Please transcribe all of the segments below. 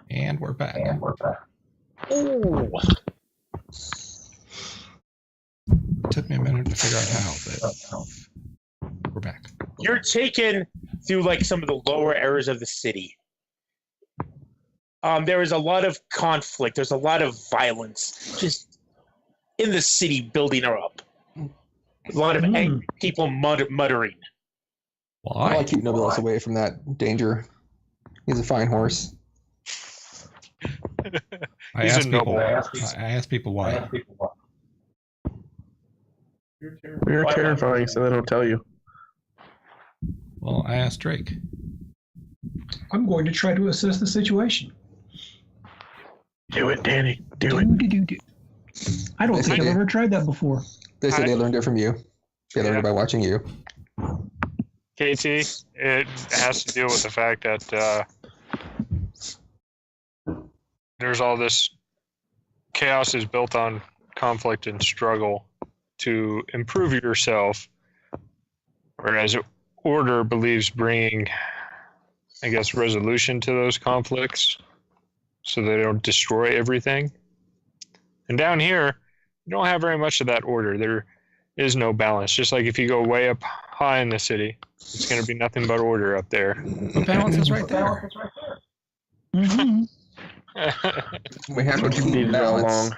And we're back. Ooh. It took me a minute to figure out how, but we're back. You're taken through like some of the lower areas of the city. There is a lot of conflict. There's a lot of violence just in the city building her up. A lot of angry people muttering. Why? I want to keep Nobilis away from that danger. He's a fine horse. I asked people why. You're terrifying, so they don't tell you. Well, I asked Drake. I'm going to try to assess the situation. Do it, Danny. Do it. I don't think I've ever tried that before. They say they learned it from you. They learned it by watching you. KT, it has to deal with the fact that there's all this chaos is built on conflict and struggle to improve yourself, whereas order believes bringing, I guess, resolution to those conflicts so they don't destroy everything. And down here, you don't have very much of that order. There is no balance. Just like if you go way up high in the city, it's going to be nothing but order up there. The balance is right there. Mm-hmm. We have to keep Needed all along.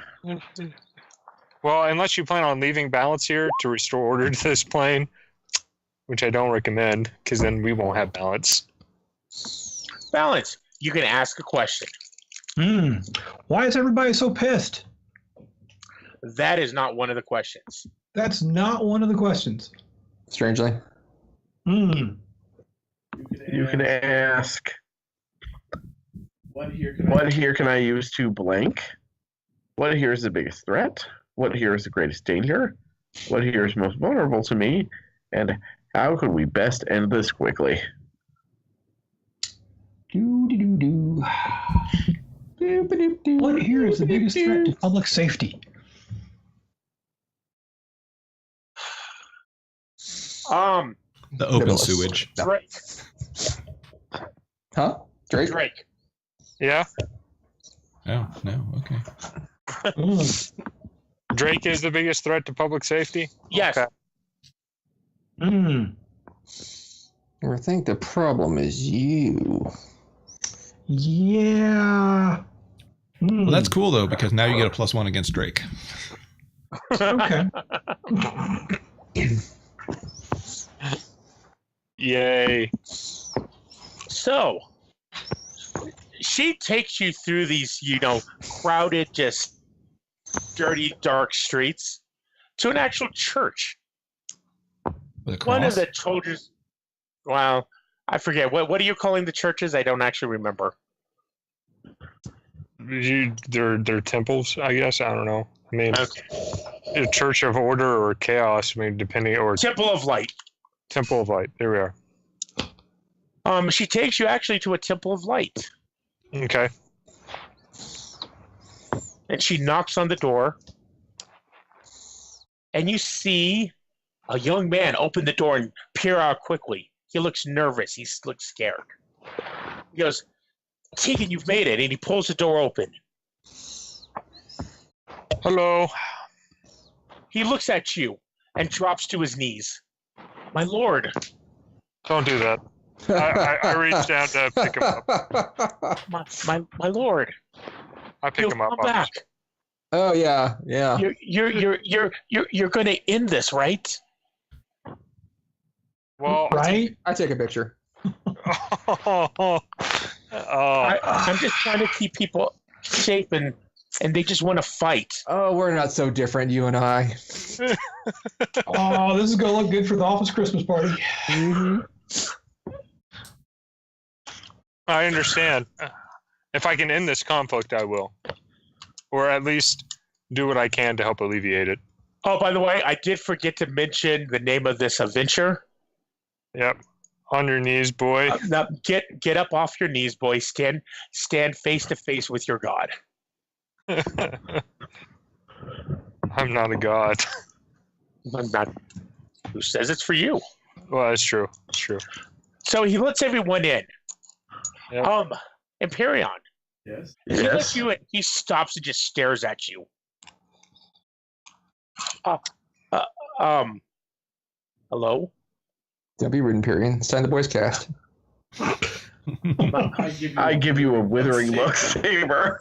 Well, unless you plan on leaving balance here to restore order to this plane, which I don't recommend, because then we won't have balance. Balance. You can ask a question. Why is everybody so pissed? That is not one of the questions. That's not one of the questions. Strangely. You can ask, what here can I use to blank? What here is the biggest threat? What here is the greatest danger? What here is most vulnerable to me? And how could we best end this quickly? What here is the biggest threat to public safety? The open sewage. Drake. Huh? Drake? Drake. Yeah? Oh, no, okay. Drake is the biggest threat to public safety? Yes. Okay. I think the problem is you. Yeah. Well, that's cool, though, because now you get a +1 against Drake. Okay. Yay. So, she takes you through these, crowded, just dirty, dark streets to an actual church. With a One of cross? the children's, well, I forget. What are you calling the churches? I don't actually remember. They're temples, I guess. I don't know. I mean, a Church of Order or Chaos, I mean, depending, or Temple of Light. Temple of Light. There we are. She takes you actually to a Temple of Light. Okay. And she knocks on the door. And you see a young man open the door and peer out quickly. He looks nervous. He looks scared. He goes, Tegan, you've made it. And he pulls the door open. Hello. He looks at you and drops to his knees. My lord. Don't do that. I reached down to pick him up. My lord. I pick him up. Come back. Oh yeah. You're going to end this, right? Well, Right? I take a picture. I'm just trying to keep people safe, and they just want to fight. Oh, we're not so different, you and I. Oh, this is going to look good for the office Christmas party. Mm-hmm. I understand. If I can end this conflict, I will. Or at least do what I can to help alleviate it. Oh, by the way, I did forget to mention the name of this adventure. Yep. On your knees, boy. Now get up off your knees, boy. Stand face to face with your God. I'm not a god. I'm not. Who says it's for you? Well, that's true. It's true. So he lets everyone in. Yep. Imperion, He looks at you and he stops and just stares at you. Hello? Don't be rude, Imperium. It's time the boys cast. I give you a withering look, Saber.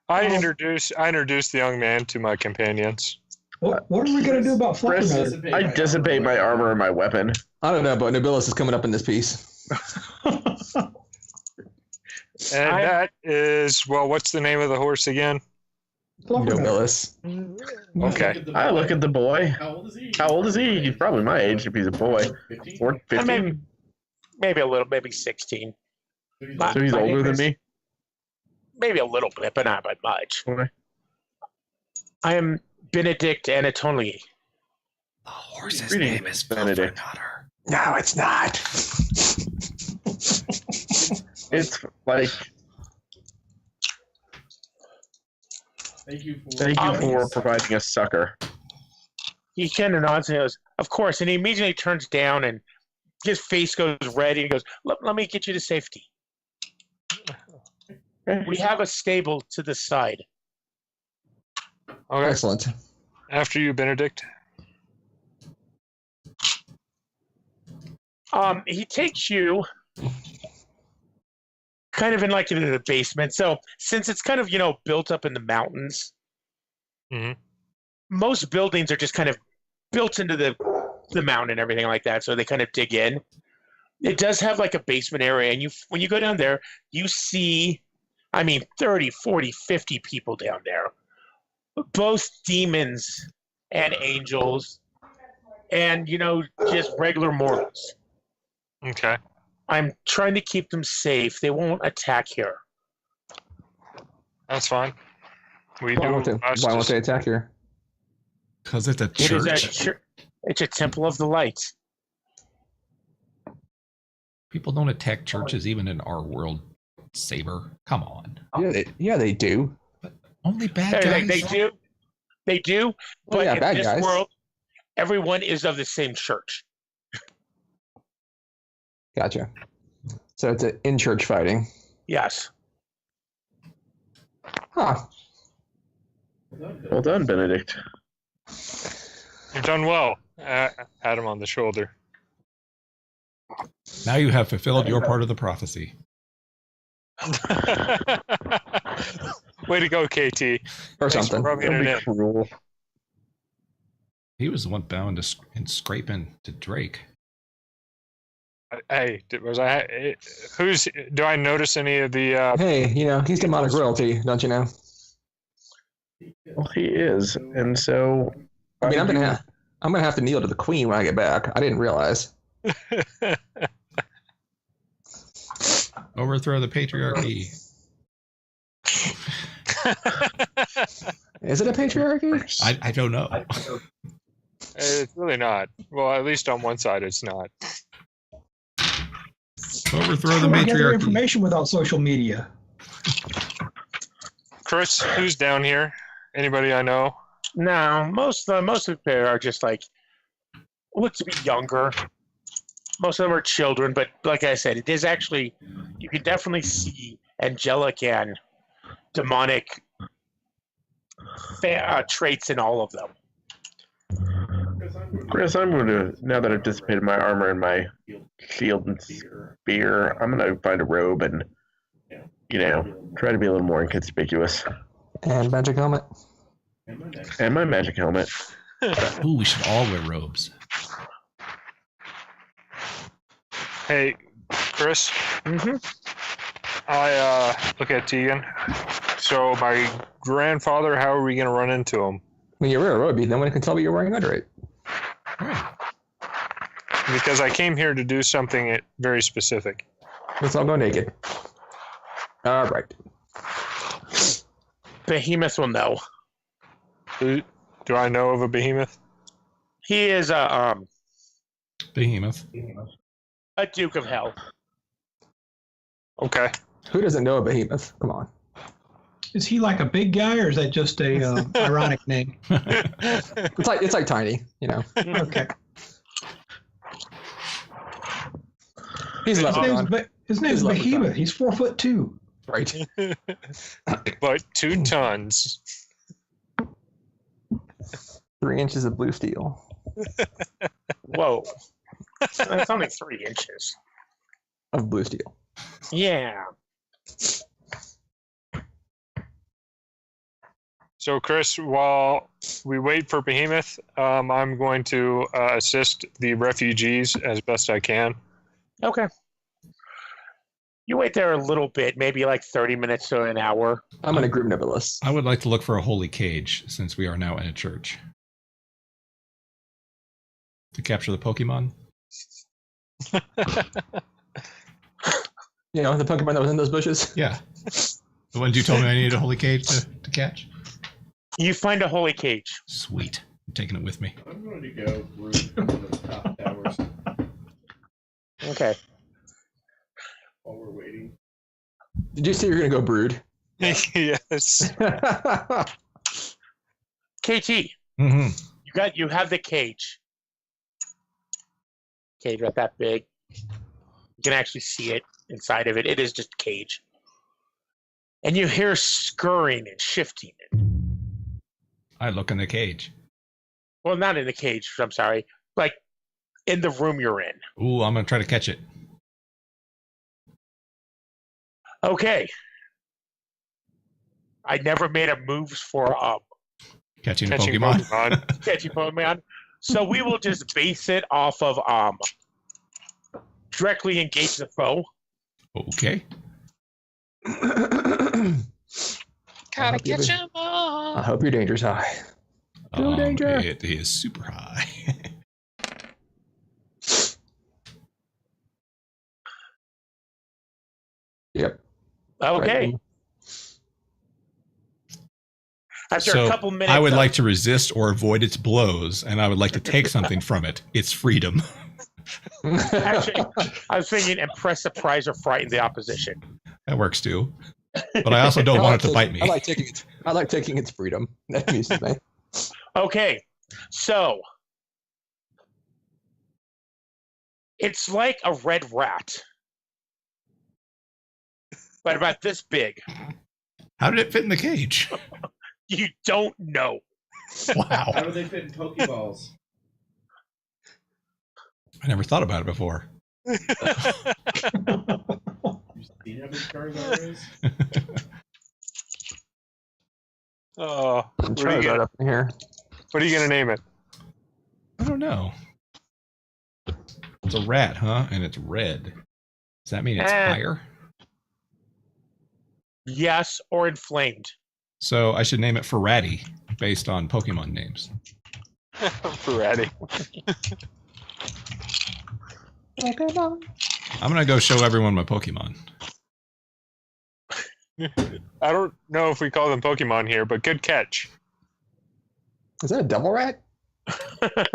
I introduce the young man to my companions. What are we going to do about Chris, Fluffernutter? I dissipate my armor and my weapon. I don't know, but Nobilis is coming up in this piece. And that is, well, what's the name of the horse again? Nobilis. Okay. I look at the boy. How old is he? He's probably my age if he's a boy. Or 15. I mean, maybe a little, maybe 16. So he's older than me? Maybe a little bit, but not by much. Okay. I am Benedict Anatoli. The horse's Greetings, name is Benedict. Fluffernutter. No, it's not. It's like... Thank you for providing a sucker. He kind of nods and goes, of course, and he immediately turns down and his face goes red and he goes, let me get you to safety. We have a stable to the side. Okay. Excellent. After you, Benedict. He takes you kind of in like into the basement. So since it's kind of, built up in the mountains, most buildings are just kind of built into the mountain and everything like that. So they kind of dig in. It does have like a basement area. And when you go down there, you see, 30, 40, 50 people down there. Both demons and angels and, just regular mortals. Okay. I'm trying to keep them safe. They won't attack here. That's fine. We Why do. won't they attack here? Because it's a It is church. it's a temple of the light. People don't attack churches even in our world, Saber. Come on. Yeah, they do. Only bad guys. They do. But yeah, in bad this guys. world, everyone is of the same church. Gotcha. So it's an in-church fighting. Yes. Huh. Well done, Benedict. You've done well. Pat him on the shoulder. Now you have fulfilled your part of the prophecy. Way to go, KT. Or Thanks something. for rubbing Don't it be in. cruel. He was the one bound and scraping to Drake. Hey, was I? Do I notice any of the? Hey, he's demonic royalty, don't you know? Well, he is, and so... I'm gonna have to kneel to the queen when I get back. I didn't realize. Overthrow the patriarchy. Is it a patriarchy? I don't know. It's really not. Well, at least on one side, it's not. Overthrow the How do we gather matriarchy. information without social media? Chris, who's down here? Anybody I know? No, most of the people are just look to be younger. Most of them are children, but like I said, it is actually, you can definitely see angelic and demonic traits in all of them. Chris, I'm going to, now that I've dissipated my armor and my shield and spear, I'm going to find a robe and, try to be a little more inconspicuous. And magic helmet. And my magic helmet. Ooh, we should all wear robes. Hey, Chris. Mm-hmm. I look at Tegan. So my grandfather, how are we going to run into him? When you wear a robe, no one can tell what you're wearing under it. Right. Because I came here to do something very specific. Let's all go naked. All right. Behemoth will know. Do I know of a behemoth? He is a Behemoth. Duke of Hell. Okay. Who doesn't know a behemoth? Come on. Is he like a big guy, or is that just a ironic name? It's like tiny, Okay. He's left on. His name's His lovely Behemoth. dog. He's 4'2". Right. But 2 tons. 3 inches of blue steel. Whoa. That's only 3 inches. Of blue steel. Yeah. So, Chris, while we wait for Behemoth, I'm going to assist the refugees as best I can. Okay. You wait there a little bit, maybe like 30 minutes to an hour. I'm going to group Nebulas. I would like to look for a holy cage since we are now in a church. To capture the Pokemon? You know, the Pokemon that was in those bushes? Yeah. The ones you told me I needed a holy cage to catch? You find a holy cage. Sweet. I'm taking it with me. I'm going to go root into the top towers Okay. while we're waiting. Did you say you're going to go brood? Yes. KT, Mm-hmm. you have the cage. Cage about that big. You can actually see it inside of it. It is just a cage. And you hear scurrying and shifting. I look in the cage. Well, not in the cage, I'm sorry. Like in the room you're in. Ooh, I'm going to try to catch it. Okay. I never made a moves for Catching a Catching Pokemon. Pokemon. catching Pokemon. So we will just base it off of directly engage the foe. Okay. Gotta catch him all. I hope your danger's high. No danger. It is super high. Yep. Okay. Right. After So a couple minutes, I would like to resist or avoid its blows, and I would like to take something from it. Its freedom. Actually, I was thinking impress, surprise, or frighten the opposition. That works too. But I also don't want it to bite me. I like taking its freedom. That amuses me. Okay, so it's like a red rat, but about this big. How did it fit in the cage? You don't know. Wow. How do they fit in Pokeballs? I never thought about it before. You seen how big Charizard is? Oh, what are you Charizard gonna, up in here. what are you gonna name it? I don't know. It's a rat, huh? And it's red. Does that mean it's fire? Yes, or inflamed. So I should name it Ferrati, based on Pokemon names. Ferrati. I'm gonna go show everyone my Pokemon. I don't know if we call them Pokemon here, but good catch. Is that a double rat?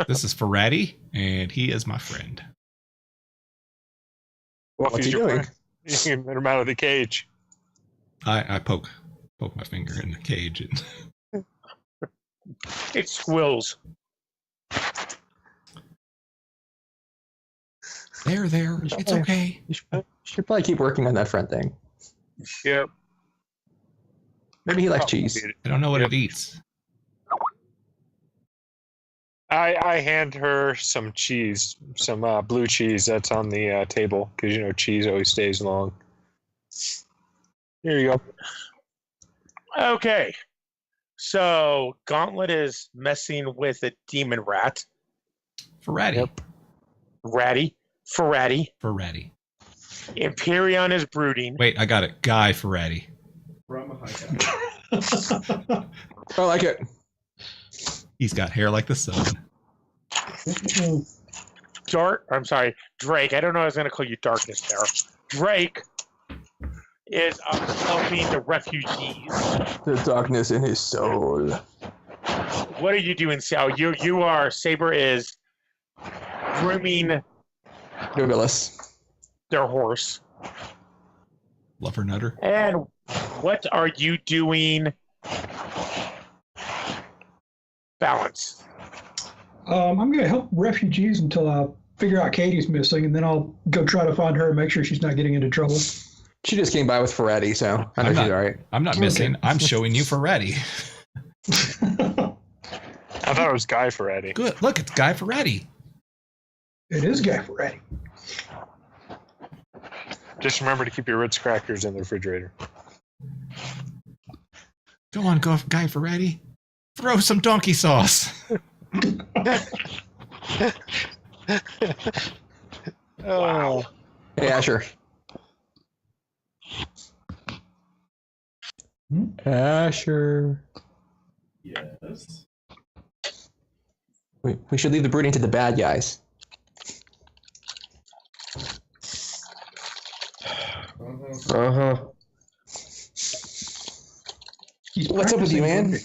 This is Ferrati, and he is my friend. Well, if What's he's he your doing? friend, you can get him out of the cage. I poke my finger in the cage, and It squills. there. It's okay. You should probably keep working on that front thing. Yep. Maybe he likes cheese. I don't know what it eats. I hand her some cheese, some blue cheese that's on the table, because you know cheese always stays long. Here you go. Okay. So Gauntlet is messing with a demon rat. Ferrati. Yep. Ferrati. Empyreon is brooding. Wait, I got it. Guy Ferrati. From a high I like it. He's got hair like the sun. Drake. I don't know if I was going to call you Darkness there. Drake is helping the refugees. The darkness in his soul. What are you doing, Sal? You are, Saber is grooming Nobilis. their horse. Lover Nutter. And what are you doing? Balance. I'm going to help refugees until figure out Katie's missing, and then I'll go try to find her and make sure she's not getting into trouble. She just came by with Ferretti, so I know she's all right. I'm not missing. I'm showing you Ferretti. I thought it was Guy Ferretti. Good. Look, it's Guy Ferretti. It is Guy Ferretti. Just remember to keep your Ritz crackers in the refrigerator. Go on, Guy Ferretti. Throw some donkey sauce. Oh. Hey, Asher. Asher. Yes. We should leave the brooding to the bad guys. What's up with you, man?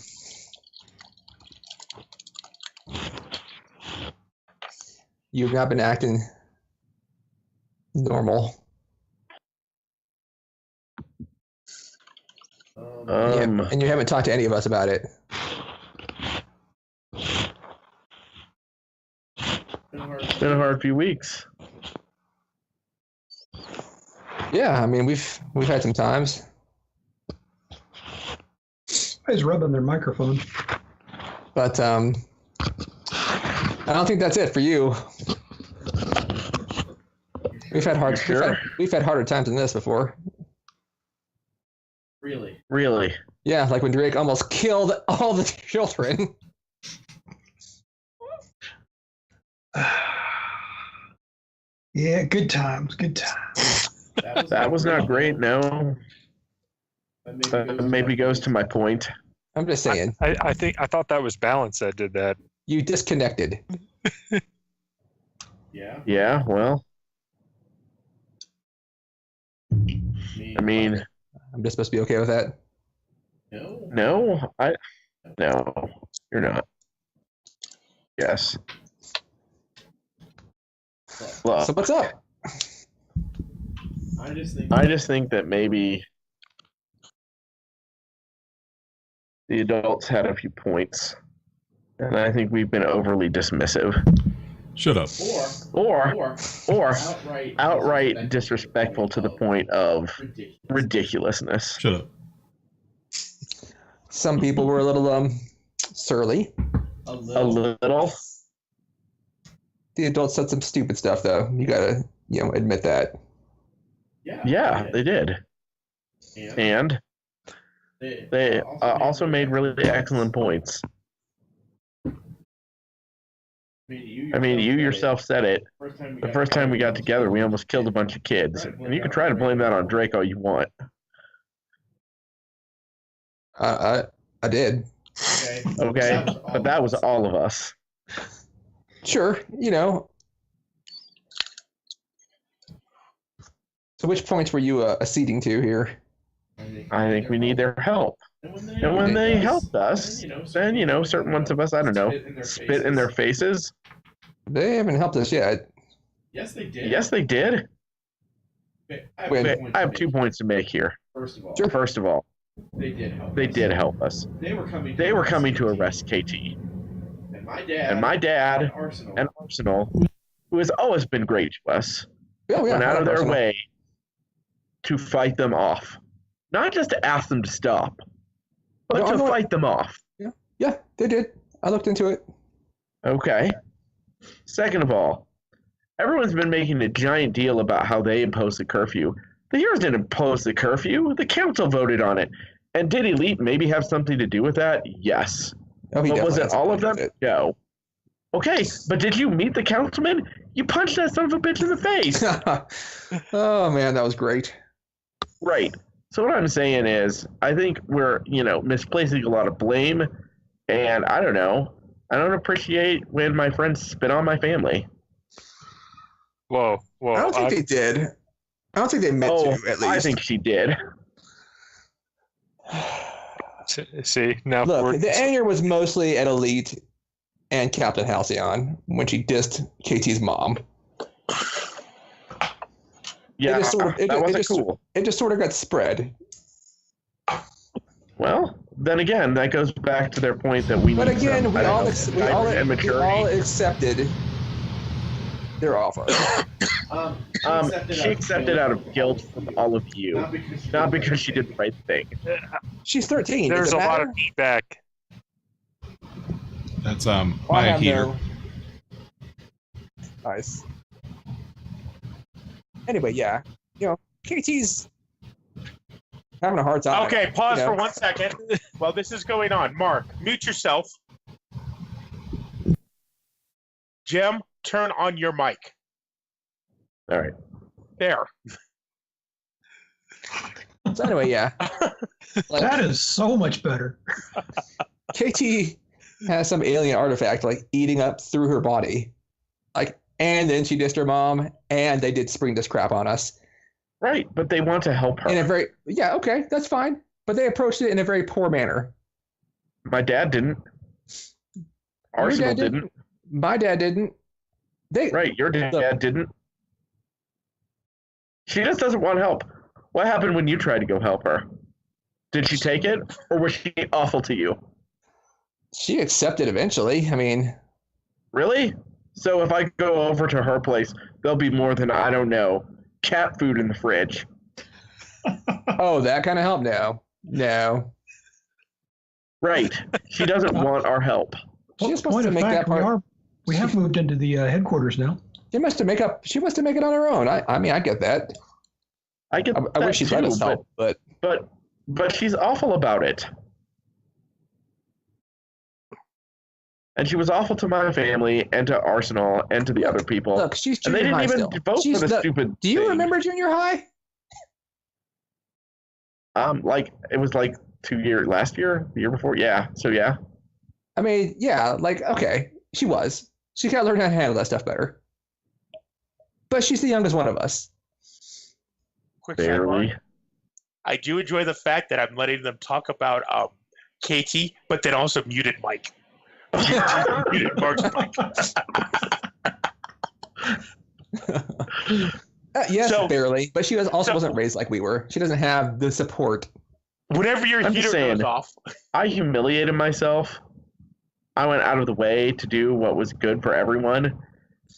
You've not been acting normal. And you haven't talked to any of us about it. It's been a hard few weeks. Yeah, I mean we've had some times. Somebody's rubbing their microphone. But I don't think that's it for you. We've had harder times than this before. Really? Yeah, like when Drake almost killed all the children. Yeah, good times. That was not great, no. That maybe goes to my point. I'm just saying. I thought that was Balance that did that. You disconnected. Yeah, well. I mean, I'm just supposed to be okay with that. No, you're not. Yes. Look, So what's up? I just think that maybe the adults had a few points, and I think we've been overly dismissive. Shut up. Or outright disrespectful to the point of ridiculousness. Shut up. Some people were a little surly. A little. The adults said some stupid stuff though. You gotta, admit that. Yeah, they did. And they also made really excellent points. I mean, you yourself said it. The first time we got together, we almost killed a bunch of kids. And you can try to blame that on Drake all you want. I did. Okay, but that was all of us. Sure, So which points were you acceding to here? I think we need their help. And when they helped us, then, certain ones of us, I don't know, spit in their faces. They haven't helped us yet. Yes, they did. Yes, they did. Wait, I have 2 points to make here. First of all, they did help us. They were coming to arrest KT. And my dad and Arsenal, who has always been great to us, went out of their way to fight them off. Not just to ask them to stop, but to fight them off. Yeah, they did. I looked into it. Okay. Second of all, everyone's been making a giant deal about how they imposed the curfew. The Heroes didn't impose the curfew. The council voted on it. And did Elite maybe have something to do with that? Yes. Oh, but was it all of them? No. Okay, but did you meet the councilman? You punched that son of a bitch in the face. Oh, man, that was great. Right. So what I'm saying is, I think we're, misplacing a lot of blame. And I don't know. I don't appreciate when my friends spit on my family. Whoa. I don't think they did. I don't think they meant to, at least. I think she did. See, now look, the anger was mostly at Elite and Captain Halcyon when she dissed KT's mom. Yeah, that wasn't cool. It just sort of got spread. Well, then again, that goes back to their point that we. But need again, some, we all accepted They're awful. She accepted out of guilt from all of you, not because she did the right thing. She's 13. There's Does a it lot matter? of feedback. That's I my have heater. no- Nice. Anyway, yeah. KT's having a hard time. Okay, pause you know. for 1 second. While this is going on, Mark, mute yourself. Jim, turn on your mic. All right. There. So anyway, yeah. Like, That is so much better. KT has some alien artifact like eating up through her body. And then she dissed her mom, and they did spring this crap on us. Right, but they want to help her. In a very okay, that's fine. But they approached it in a very poor manner. My dad didn't. Arsenal dad didn't. My dad didn't. Right, your dad Look. didn't. She just doesn't want help. What happened when you tried to go help her? Did she take it, or was she awful to you? She accepted eventually. I mean, Really? So if I go over to her place, there'll be more than, I don't know, cat food in the fridge. oh, that kind of help? No. Right. She doesn't want our help. She's supposed Point to of make fact, that part. we have moved into the headquarters now. She must make it on her own. I mean, I get that. I get I that wish she'd too, let us help, but but she's awful about it. And she was awful to my family and to Arsenal and to the other people. look, she's And they junior didn't high even still. vote She's for the the- stupid Do you thing. remember junior high? Like, it was like last year, the year before? Yeah, so yeah. I mean, yeah, like, okay, she was. She got to learn how to handle that stuff better. But she's the youngest one of us. Quick Barely. sidebar. I do enjoy the fact that I'm letting them talk about Katie, but then also muted Mike. Muted Mark's mic. Yes, So- barely. But she wasn't raised like we were. She doesn't have the support. Whenever your I'm heater just saying. goes off, I humiliated myself. I went out of the way to do what was good for everyone.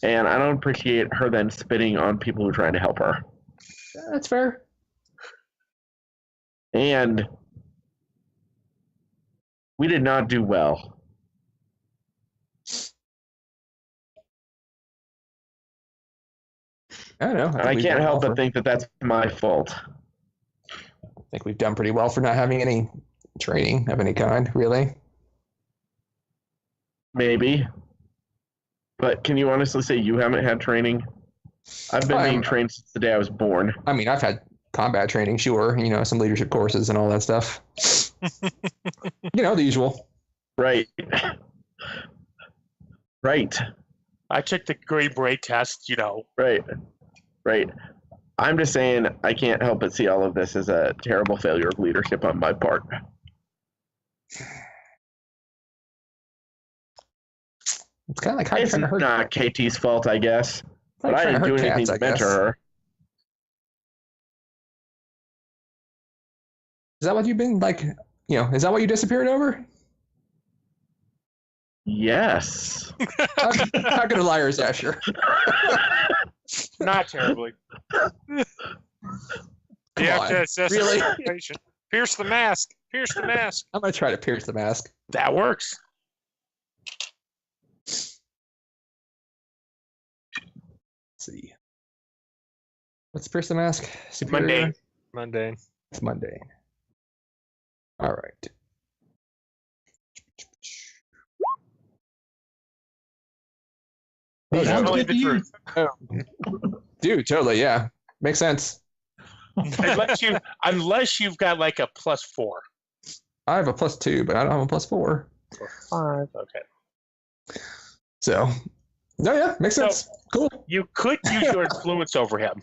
And I don't appreciate her then spitting on people who are trying to help her. That's fair. And we did not do well. I don't know. And I we've can't done help well but think that that's my fault. I think we've done pretty well for not having any training of any kind, really. Maybe. But can you honestly say you haven't had training? I've been being trained since the day I was born. I mean, I've had combat training, sure. Some leadership courses and all that stuff. The usual. Right. Right. I took the Green Beret test, Right. Right. I'm just saying I can't help but see all of this as a terrible failure of leadership on my part. It's kind of like It's trying to hurt. not KT's fault, I guess. But like I trying to didn't do hurt anything cats, I to mentor guess. her. Is that what you've been like? Is that what you disappeared over? Yes. How good a liar is Asher? not terribly. You Come have on. to assess Really? the situation. Pierce the mask. Pierce the mask. I'm gonna try to pierce the mask. That works. Let's see. What's pierce the mask? Superior? Mundane. Mundane. It's mundane. All right. Hey, Oh, sounds Telling good the to you. truth. dude, totally, yeah. Makes sense. Unless you've got like a +4. I have a +2, but I don't have a +4. 5. Okay. So, no, yeah, makes So- sense. Cool. You could use your influence over him,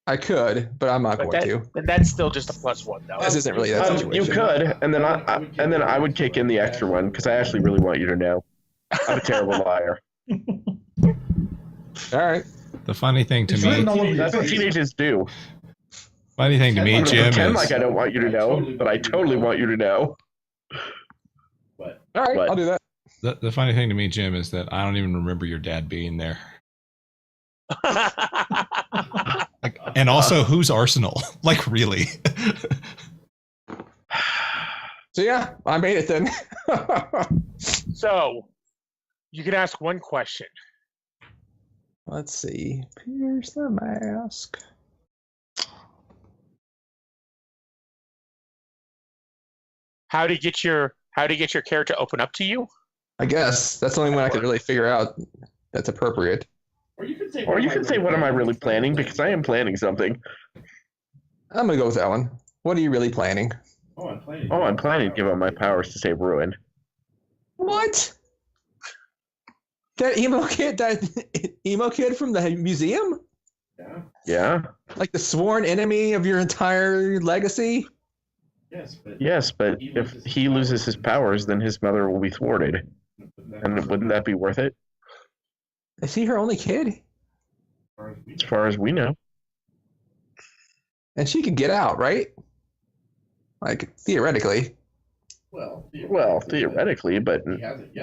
I could, but I'm not but going to. and that's still just a +1, though. This isn't really that situation. You could, and then I would kick in the extra one because I actually really want you to know I'm a terrible liar. All right. The funny thing to It's me, written all over your That's what face. teenagers do. funny thing to I'm me, gonna Jim, pretend is like I don't want you to know, but I totally want you to know. But All right, What? I'll do that. the funny thing to me, Jim, is that I don't even remember your dad being there. Like, and also, who's Arsenal? Like, really? So yeah, I made it then. So, you can ask one question. Let's see. Pierce the mask. How to get your character to open up to you? I guess that's the only one I could really figure out that's appropriate. Or you could say, what am I really planning? Because I am planning something. I'm gonna go with that one. What are you really planning? Oh, I'm planning. Oh, I'm planning to give up my powers to save Ruin. What? That emo kid from the museum? Yeah. Yeah. Like the sworn enemy of your entire legacy? Yes, but if he loses his powers, then his mother will be thwarted. And wouldn't that be worth it? Is he her only kid? As far as we know. And she could get out, right? Like, theoretically. Well, theoretically, but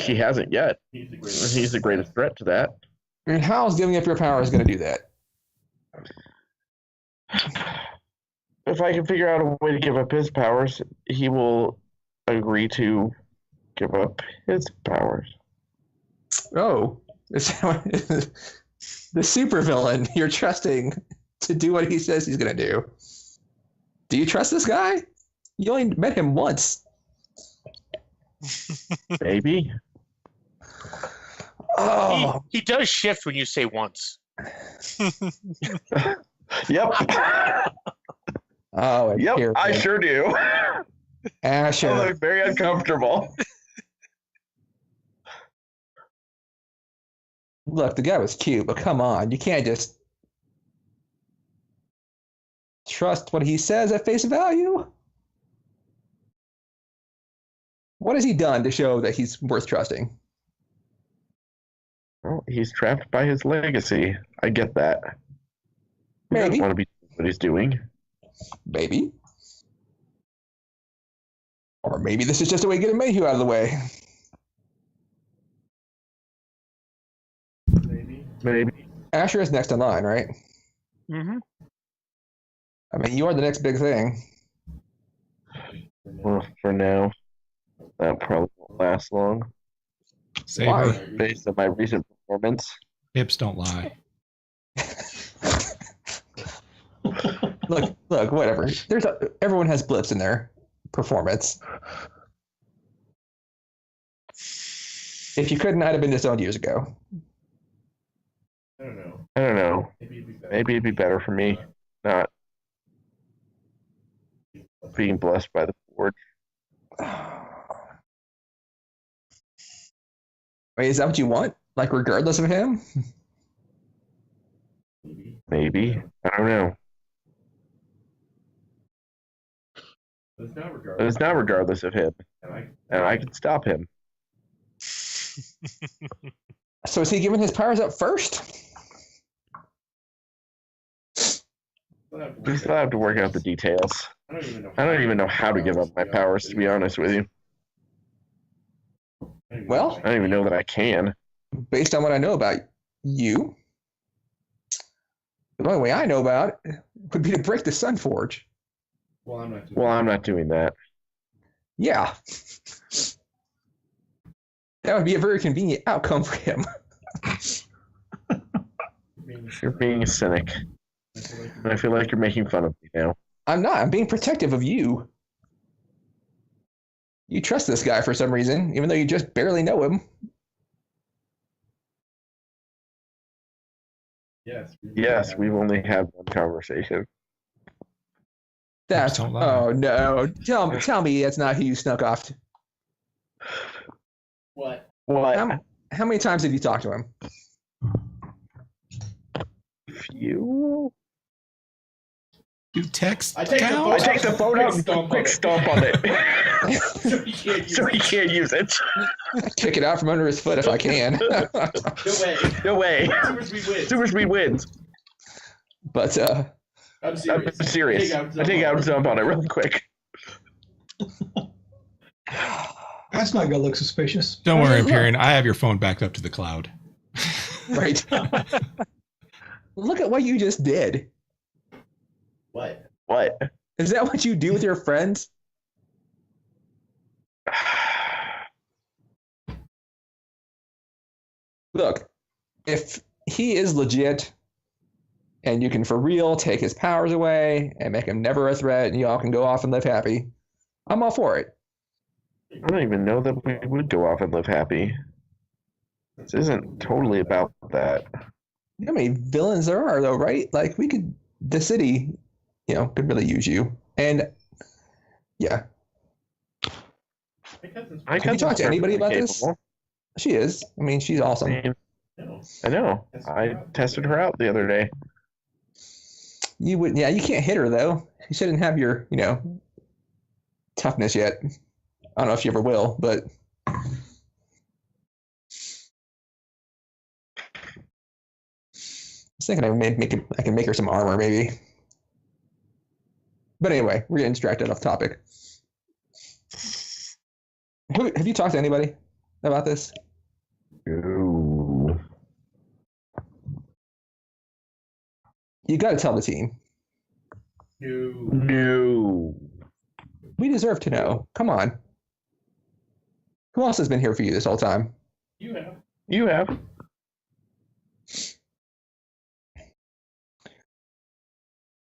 he hasn't yet. He's the greatest threat to that. And how is giving up your powers going to do that? If I can figure out a way to give up his powers, he will agree to give up his powers. Oh, the supervillain you're trusting to do what he says he's going to do. Do you trust this guy? You only met him once. Maybe. Oh, He does shift when you say once. Yep. oh, Yep, here I we go. sure do. I Asher. look very uncomfortable. Look, the guy was cute, but come on, you can't just trust what he says at face value. What has he done to show that he's worth trusting? Well, he's trapped by his legacy. I get that. He doesn't Maybe. want to be what he's doing. Maybe. Or maybe this is just a way to get Mayhew out of the way. Maybe. Asher is next in line, right? Mm-hmm. I mean, you are the next big thing. Well, for now, that probably won't last long. Saber. Based on my recent performance. Hips don't lie. Look, whatever. Everyone has blips in their performance. If you couldn't, I'd have been disowned years ago. I don't know. Maybe it'd be better for me not being blessed by the Forge. Wait, is that what you want? Like, regardless of him? Maybe. I don't know. But it's not regardless of him. And I can stop him. So is he giving his powers up first? We still have to work out the details. I don't even know how to give up my powers, to be honest with you. Well, I don't even know that I can. based on what I know about you, the only way I know about it would be to break the Sun Forge. Well, I'm not doing Well, I'm not doing that. Yeah. That would be a very convenient outcome for him. You're being a cynic. And I feel like you're making fun of me now. I'm not. I'm being protective of you. You trust this guy for some reason, even though you just barely know him. Yes, we've only had one conversation. That's Don't lie. oh no! Tell me that's not who you snuck off to. What? What? How many times have you talked to him? Few? You text I take the count? phone. I take the phone out and Stomp on quick it. stomp on it. So he can't use So he can't use it. Kick it out from under his foot if I can. No way. No way. Super Speed wins. Super Speed wins. But I'm serious. I'm serious. I take out and jump on it real quick. That's not gonna look suspicious. Don't worry, Look. Imperium. I have your phone backed up to the cloud. right. Look at what you just did. What? What? Is that what you do with your friends? Look, if he is legit and you can for real take his powers away and make him never a threat and y'all can go off and live happy, I'm all for it. I don't even know that we would go off and live happy. This isn't totally about that. How many villains there are, though, right? Like, the city, could really use you. And, yeah. My cousin's My Have you cousin's talked to anybody about perfectly this? capable. She is. I mean, she's awesome. no. I know. I tested her out the other day. You can't hit her, though. She shouldn't have your, toughness yet. I don't know if you ever will, but I was thinking I can make her some armor, maybe. But anyway, we're getting distracted off topic. Have you talked to anybody about this? Ooh. You got to tell the team. No. No. We deserve to know. Come on. Who else has been here for you this whole time? You have. You have.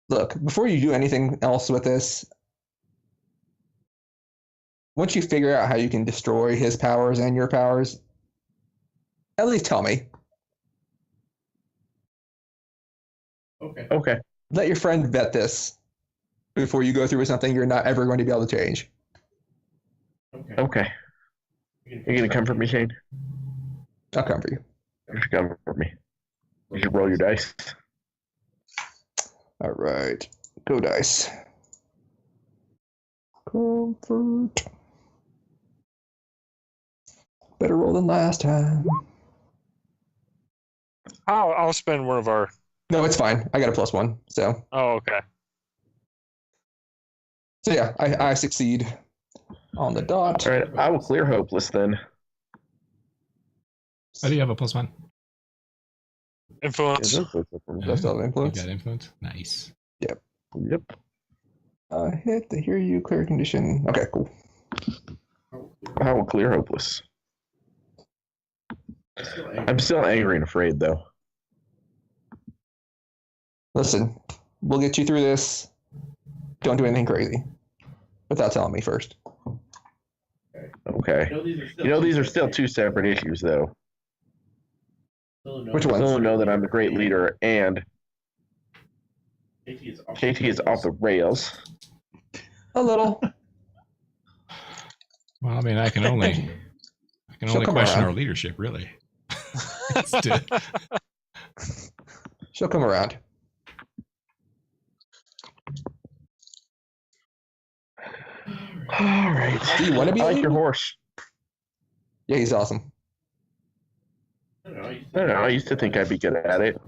Look, before you do anything else with this, once you figure out how you can destroy his powers and your powers, at least tell me. Okay. Okay. Let your friend vet this before you go through with something you're not ever going to be able to change. Okay. Okay. You're gonna come for me, Shane? I'll come for you. You should come for me. You should roll your dice. All right. Go dice. Comfort. Better roll than last time. I'll spend one of our. No, it's fine. I got a +1. So Oh, okay. yeah, I succeed on the dot. All right. I will clear hopeless then. How do you have a +1? Influence. Do I still have You influence? got influence? Nice. Yep. Hit the hear you clear condition. Okay, cool. I will clear hopeless. I'm still angry and afraid though. Listen, we'll get you through this. Don't do anything crazy without telling me first. Okay. These are still two separate issues though. Which I ones? still know that I'm the great leader and KT is off the rails. A little. Well, I mean, I can only She'll come question around. our leadership, really. Let's do it. She'll come around. All right. Do you want to be I a like leader? your horse. Yeah, he's awesome. I don't know. I used to think I'd be good at it.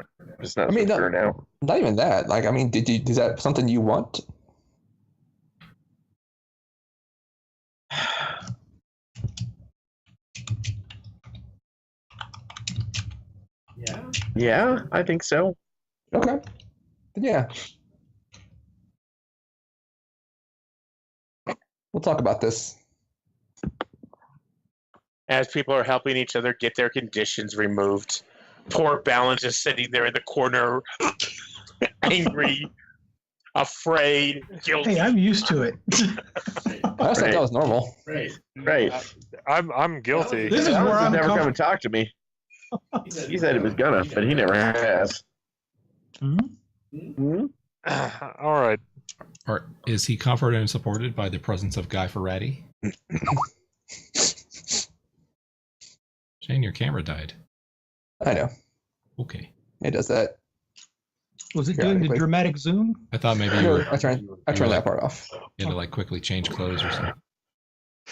Just not I mean, so sure now. Not even that. Like, I mean, is that something you want? Yeah. Yeah, I think so. Okay. Then yeah. We'll talk about this. As people are helping each other get their conditions removed. Poor Balance is sitting there in the corner, angry, afraid, guilty. Hey, I'm used to it. I always thought that was normal. Right. Right. I'm guilty. This is Alex where has I'm never come coming. and talked to me. He said he was gonna, but he never has. Hmm? All right. Or is he comforted and supported by the presence of Guy Ferrati? Shane, your camera died. I know. Okay. It does that. Was it doing the Periodically. dramatic zoom? I thought maybe you were I turned that part off. you had to like quickly change clothes or something.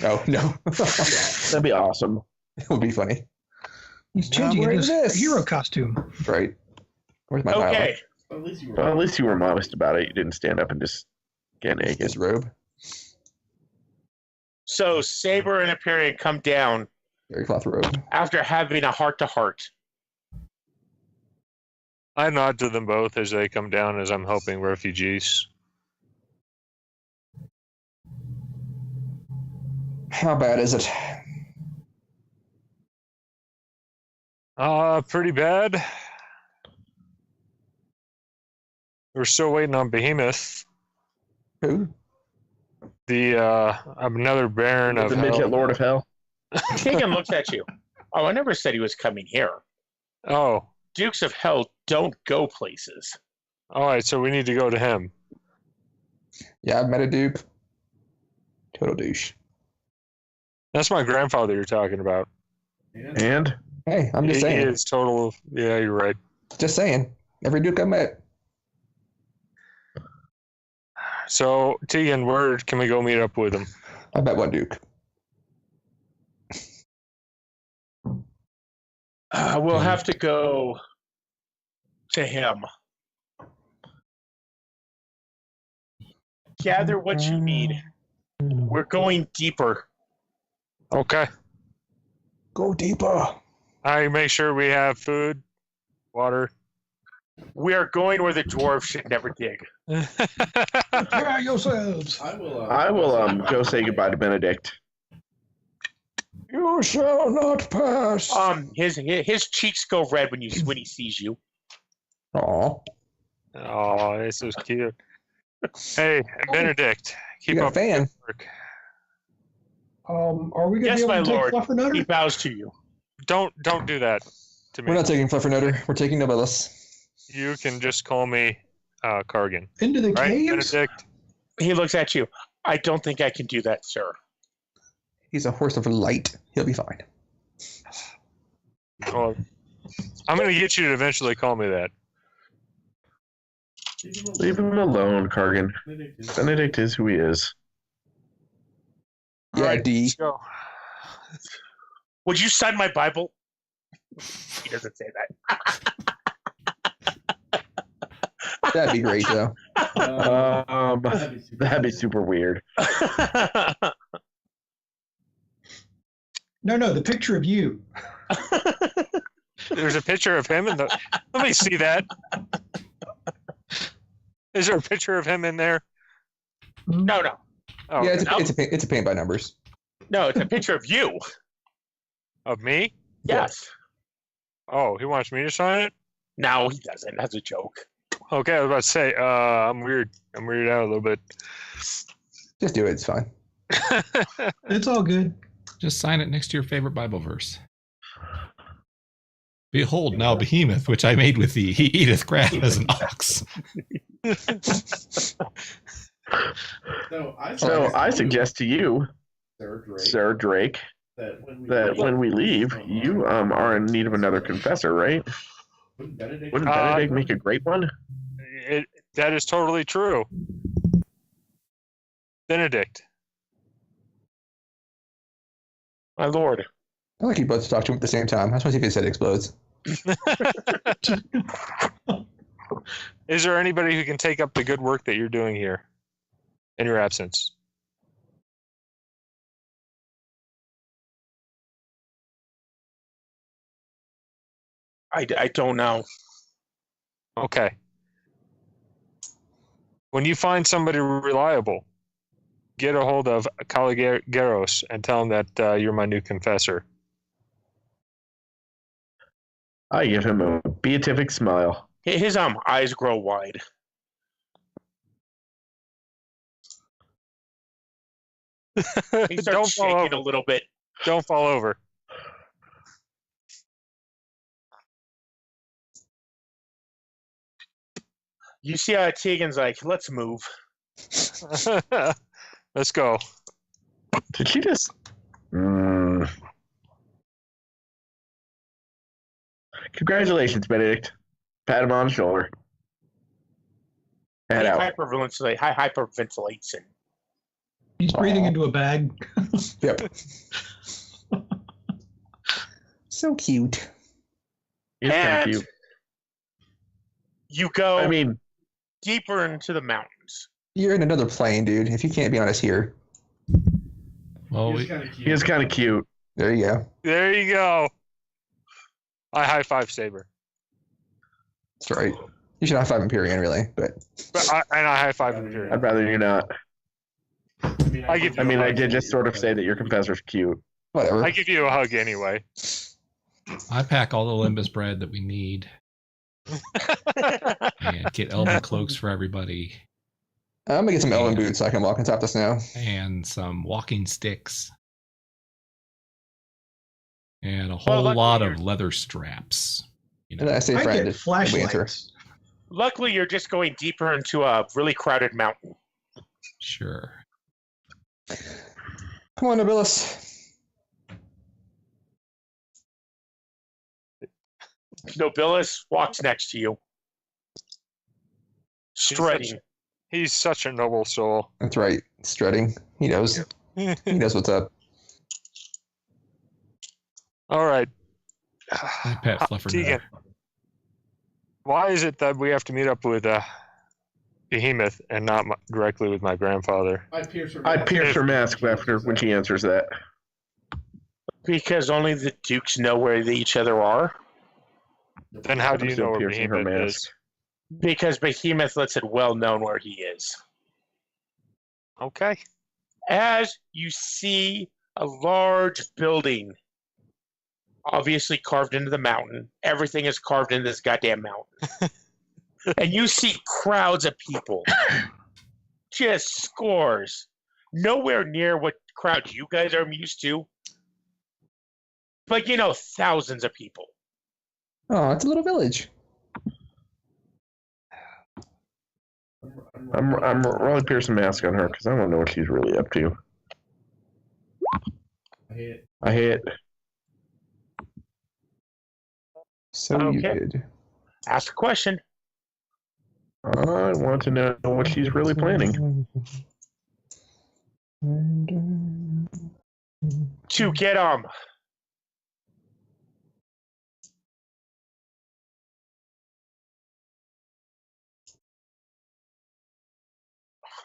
Oh, no. That'd be awesome. It would be funny. He's I'm changing wearing into this. his hero costume. Right. Where's my Okay, At least you were. Well, at least you were modest about it. You didn't stand up and just get naked. His robe. so Saber and Hyperion come down Very cloth robe. after having a heart-to-heart. I nod to them both as they come down as I'm helping refugees. How bad is it? Pretty bad. We're still waiting on Behemoth. Who? Another Baron of The Hell. midget Lord of Hell. Tegan looks at you. Oh, I never said he was coming here. Oh, Dukes of Hell don't go places. all right. So we need to go to him. Yeah, I've met a dupe. Total douche. That's my grandfather you're talking about. And Hey, I'm just He saying. is total. Yeah, you're right. Just saying. Every duke I met. So Tegan, where can we go meet up with him? I met one duke. We'll have to go to him. Gather what you need. We're going deeper. Okay. Go deeper. I make sure we have food, water. We are going where the dwarves should never dig. Prepare yourselves. I I will go say goodbye to Benedict. You shall not pass. His cheeks go red when he sees you. Aw. Oh, this is cute. Hey, Benedict, You keep got a up fan. the work. Are we going Yes, to be my able to lord. take Fluffernutter? He bows to you. Don't do that to me. We're not taking Fluffernutter. We're taking Nobilis. You can just call me Kargan, Into the right, caves? Benedict? He looks at you. I don't think I can do that, sir. He's a horse of light. He'll be fine. Well, I'm going to get you to eventually call me that. Leave him alone, Kargan. Benedict is who he is. Yeah, All right, D. let's go. Would you sign my Bible? He doesn't say That'd be great, though. That'd be super weird. that. No, the picture of you. There's a picture of him in the. Let me see that. Is there a picture of him in there? No. Oh, Yeah, okay. it's a paint by numbers. No, it's a picture of you. Of me? Yes. Oh, he wants me to sign it? No, he doesn't. That's a joke. Okay, I was about to say, I'm weird. I'm weirded out a little bit. Just do it. It's fine. It's all good. Just sign it next to your favorite Bible verse. Behold now Behemoth, which I made with thee. He eateth grass as an ox. So I suggest to you, Sir Drake, that when we leave, you are in need of another confessor, right? Wouldn't Benedict make a great one? That is totally true. Benedict. My lord. I like you both to talk to him at the same time. I just want to see if his head explodes. Is there anybody who can take up the good work that you're doing here in your absence? I don't know. Okay. When you find somebody reliable, get a hold of Caligeros and tell him that you're my new confessor. I give him a beatific smile. His eyes grow wide. He starts shaking a little bit. Don't fall over. You see how Tegan's like, let's move. Let's go. Did she just? Congratulations, Benedict. Pat him on the shoulder. Head out. Hyperventilates and He's breathing into a bag. Yep. So cute. He's kind of And- cute. you go I mean, deeper into the mountains. You're in another plane, dude. If you can't be honest here, Well, he is kind of cute. there you go. There you go. I high five Saber. That's right. You should high five Empyrean, really, but But I high five Imperial. I'd rather you not. I give you I mean, a I hug. did just sort of say that your confessor's cute. whatever. I give you a hug anyway. I pack all the Limbus bread that we need and get elven cloaks for everybody I'm gonna get some elven boots so I can walk on top of the snow. and some walking sticks and a Well, whole lot luckily of leather straps. You And then know, I say I friend. get and flashlights. Luckily, you're just going deeper into a really crowded mountain. sure. Come on, Nobilis. Nobilis walks next to you, strutting. He's such a noble soul. That's right. Strutting. He knows. He knows what's up. All right. I pet Fluffer. Tegan, why is it that we have to meet up with Behemoth and not directly with my grandfather? I'd Pierce her mask after when she answers that. Because only the dukes know where each other are. Then how do I'm you still know where piercing her Behemoth mask. is? Because Behemoth lets it well known where he is. Okay. As you see a large building, obviously carved into the mountain. Everything is carved into this goddamn mountain. And you see crowds of people. Just scores. Nowhere near what crowds you guys are used to. But, you know, thousands of people. Oh, it's a little village. I'm rolling piercing mask on her because I don't know what she's really up to. I hit. So you Okay. did. Ask a question. I want to know what she's really planning. To get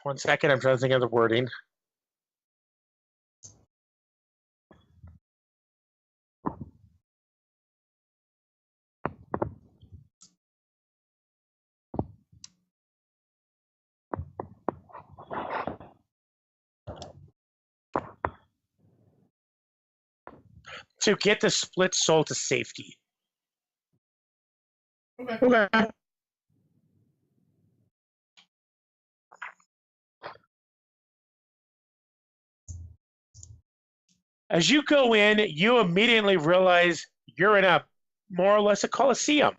one second, I'm trying to think of the wording. To get the split soul to safety. Okay. As you go in, you immediately realize you're in a more or less a coliseum.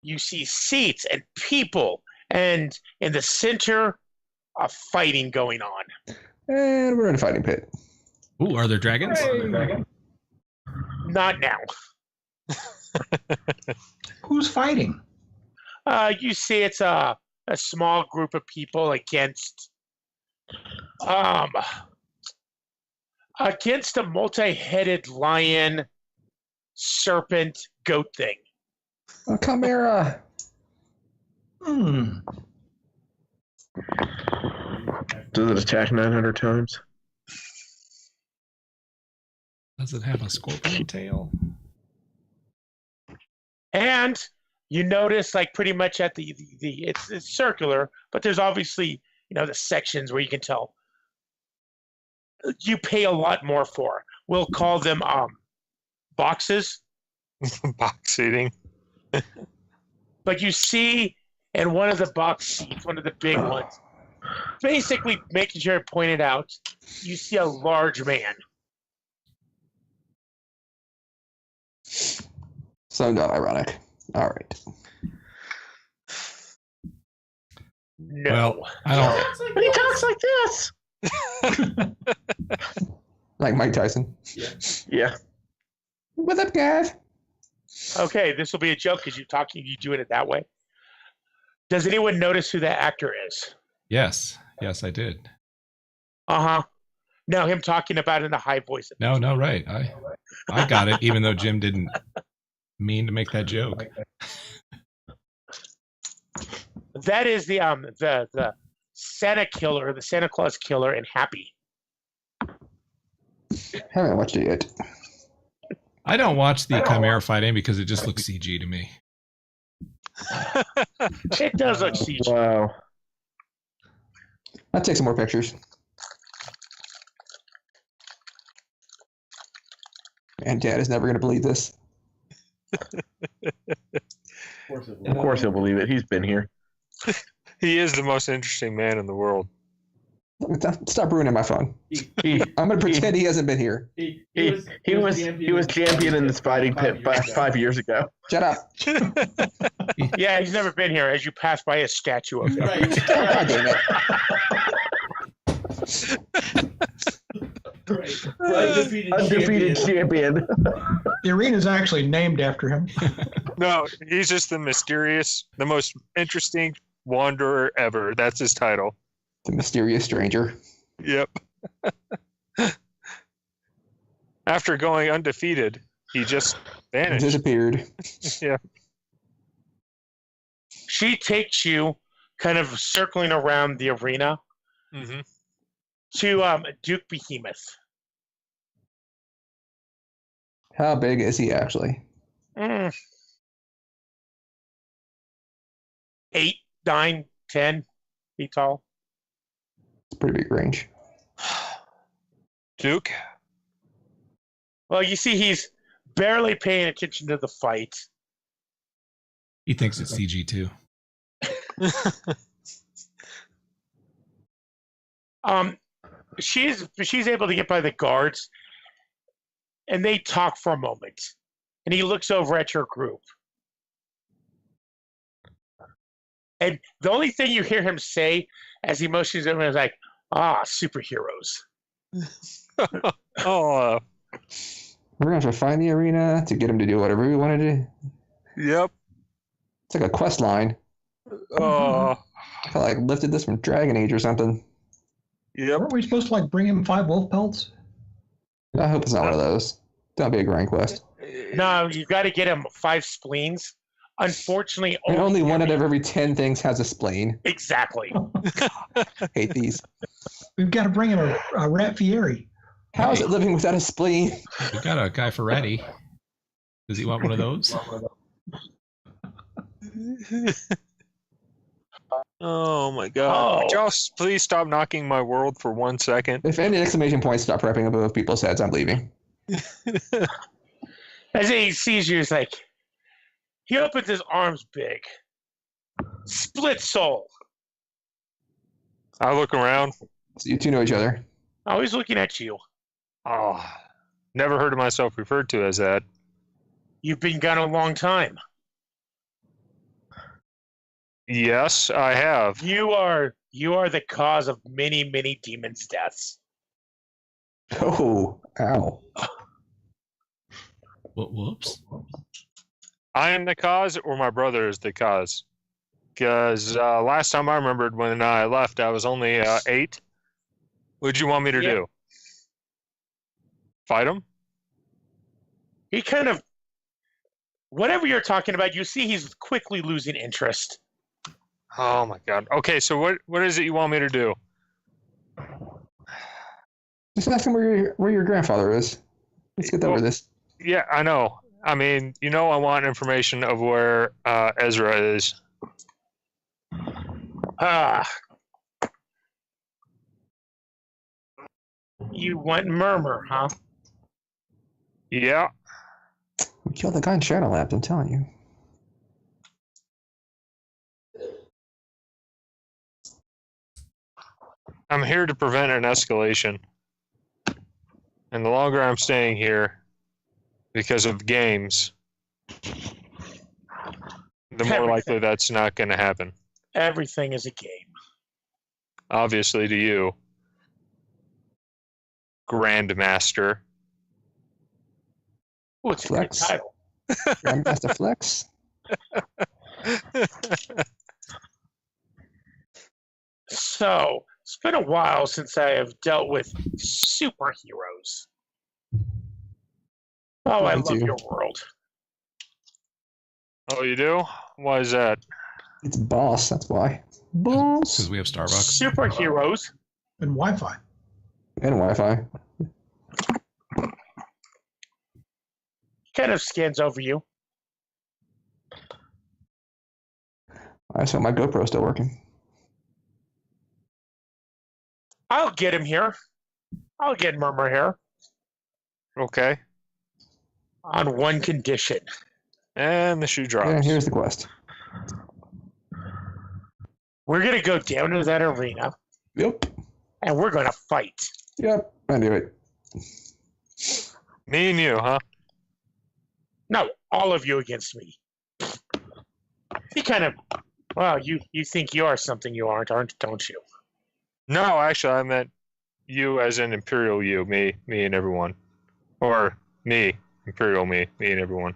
You see seats and people, and in the center, a fighting going on. And we're in a fighting pit. Ooh, are there dragons? Not now. Who's fighting? You see it's a small group of people against a multi-headed lion, serpent, goat thing. Oh, Chimera. Hmm. Does it attack 900 times? Does it have a scorpion tail? And you notice, like, pretty much at the it's circular, but there's obviously, you know, the sections where you can tell you pay a lot more for. We'll call them boxes. Box seating. But you see in one of the box seats, one of the big ones, basically making sure I pointed out, you see a large man. So not ironic. All right. No. Well, I don't. But he talks like this. Like Mike Tyson. Yeah. What's up, guys? Okay, this will be a joke because you doing it that way. Does anyone notice who that actor is? Yes, yes, I did. No, him talking about it in a high voice. No, right. I got it, even though Jim didn't mean to make that joke. That is the Santa killer, the Santa Claus killer in Happy. Haven't watched it yet. I don't watch the Chimera fighting because it just looks CG to me. It does look CG. Wow. I'll take some more pictures. And Dad is never going to believe this. Of course he'll believe it. He's been here. He is the most interesting man in the world. Stop ruining my phone. I'm going to pretend he hasn't been here. He was champion in this fighting pit 5 years ago. Shut up. Yeah, he's never been here as you pass by a statue of him. Right. God damn it. Right. Undefeated champion. The arena's actually named after him. No, he's just the most interesting wanderer ever. That's his title. The mysterious stranger. Yep. After going undefeated, he just vanished. Disappeared. Yeah. She takes you kind of circling around the arena Mm-hmm. to Duke Behemoth. How big is he actually? 8, 9, 10 feet tall. It's a pretty big range. Duke? Well, you see, he's barely paying attention to the fight. He thinks it's CG too. She's able to get by the guards, and they talk for a moment. And he looks over at your group. And the only thing you hear him say as he motions over is like, superheroes. Oh, We're going to have to find the arena to get him to do whatever we want to do. yep. It's like a quest line. Oh, I felt like lifted this from Dragon Age or something. yep. Weren't we supposed to bring him 5 wolf pelts? I hope it's not one of those. Don't be a grind quest. No, you got to get him 5 spleens. Unfortunately, And only one out of every 10 things has a spleen. Exactly. Hate these. We've got to bring him a rat Fieri. How is it living without a spleen? We got a guy for Ratty. Does he want one of those? Oh my god. Oh. Just please stop knocking my world for 1 second. If any exclamation points stop wrapping above people's heads, I'm leaving. As he sees you, he's like, he opens his arms big. Split soul. I look around. So you two know each other. Oh, he's looking at you. Oh, never heard of myself referred to as that. You've been gone a long time. Yes, I have. You are the cause of many, many demons' deaths. Oh, ow. Whoops. I am the cause, or my brother is the cause. Because last time I remembered when I left, I was only 8. What'd you want me to do? Fight him? He kind of, whatever you're talking about, you see he's quickly losing interest. Oh my god. Okay, so what is it you want me to do? Just ask him where your grandfather is. Let's get over this. Yeah, I know. I mean, I want information of where Ezra is. You want Murmur, huh? Yeah. We killed the guy in Shadow Labs, I'm telling you. I'm here to prevent an escalation. And the longer I'm staying here, because of games, the more likely that's not going to happen. Everything is a game. Obviously to you, Grandmaster. Oh, it's a good Flex. title. Grandmaster Flex. So, it's been a while since I have dealt with superheroes. Oh, I Me love too. your world. Oh, you do? Why is that? It's boss, that's why. Boss. Because we have Starbucks. Superheroes. And Wi-Fi. And Wi-Fi. kind of scans over you. I saw my GoPro still working. I'll get him here. I'll get Murmur here Okay. on one condition. And the shoe drops. Yeah, here's the quest. We're going to go down to that arena, Yep. and we're going to fight. Yep. I knew it. Me and you, huh? No, all of you against me. You kind of, well, you think you are something you aren't, don't you? No, actually, I meant you as in Imperial you, me and everyone. Or me, Imperial me and everyone.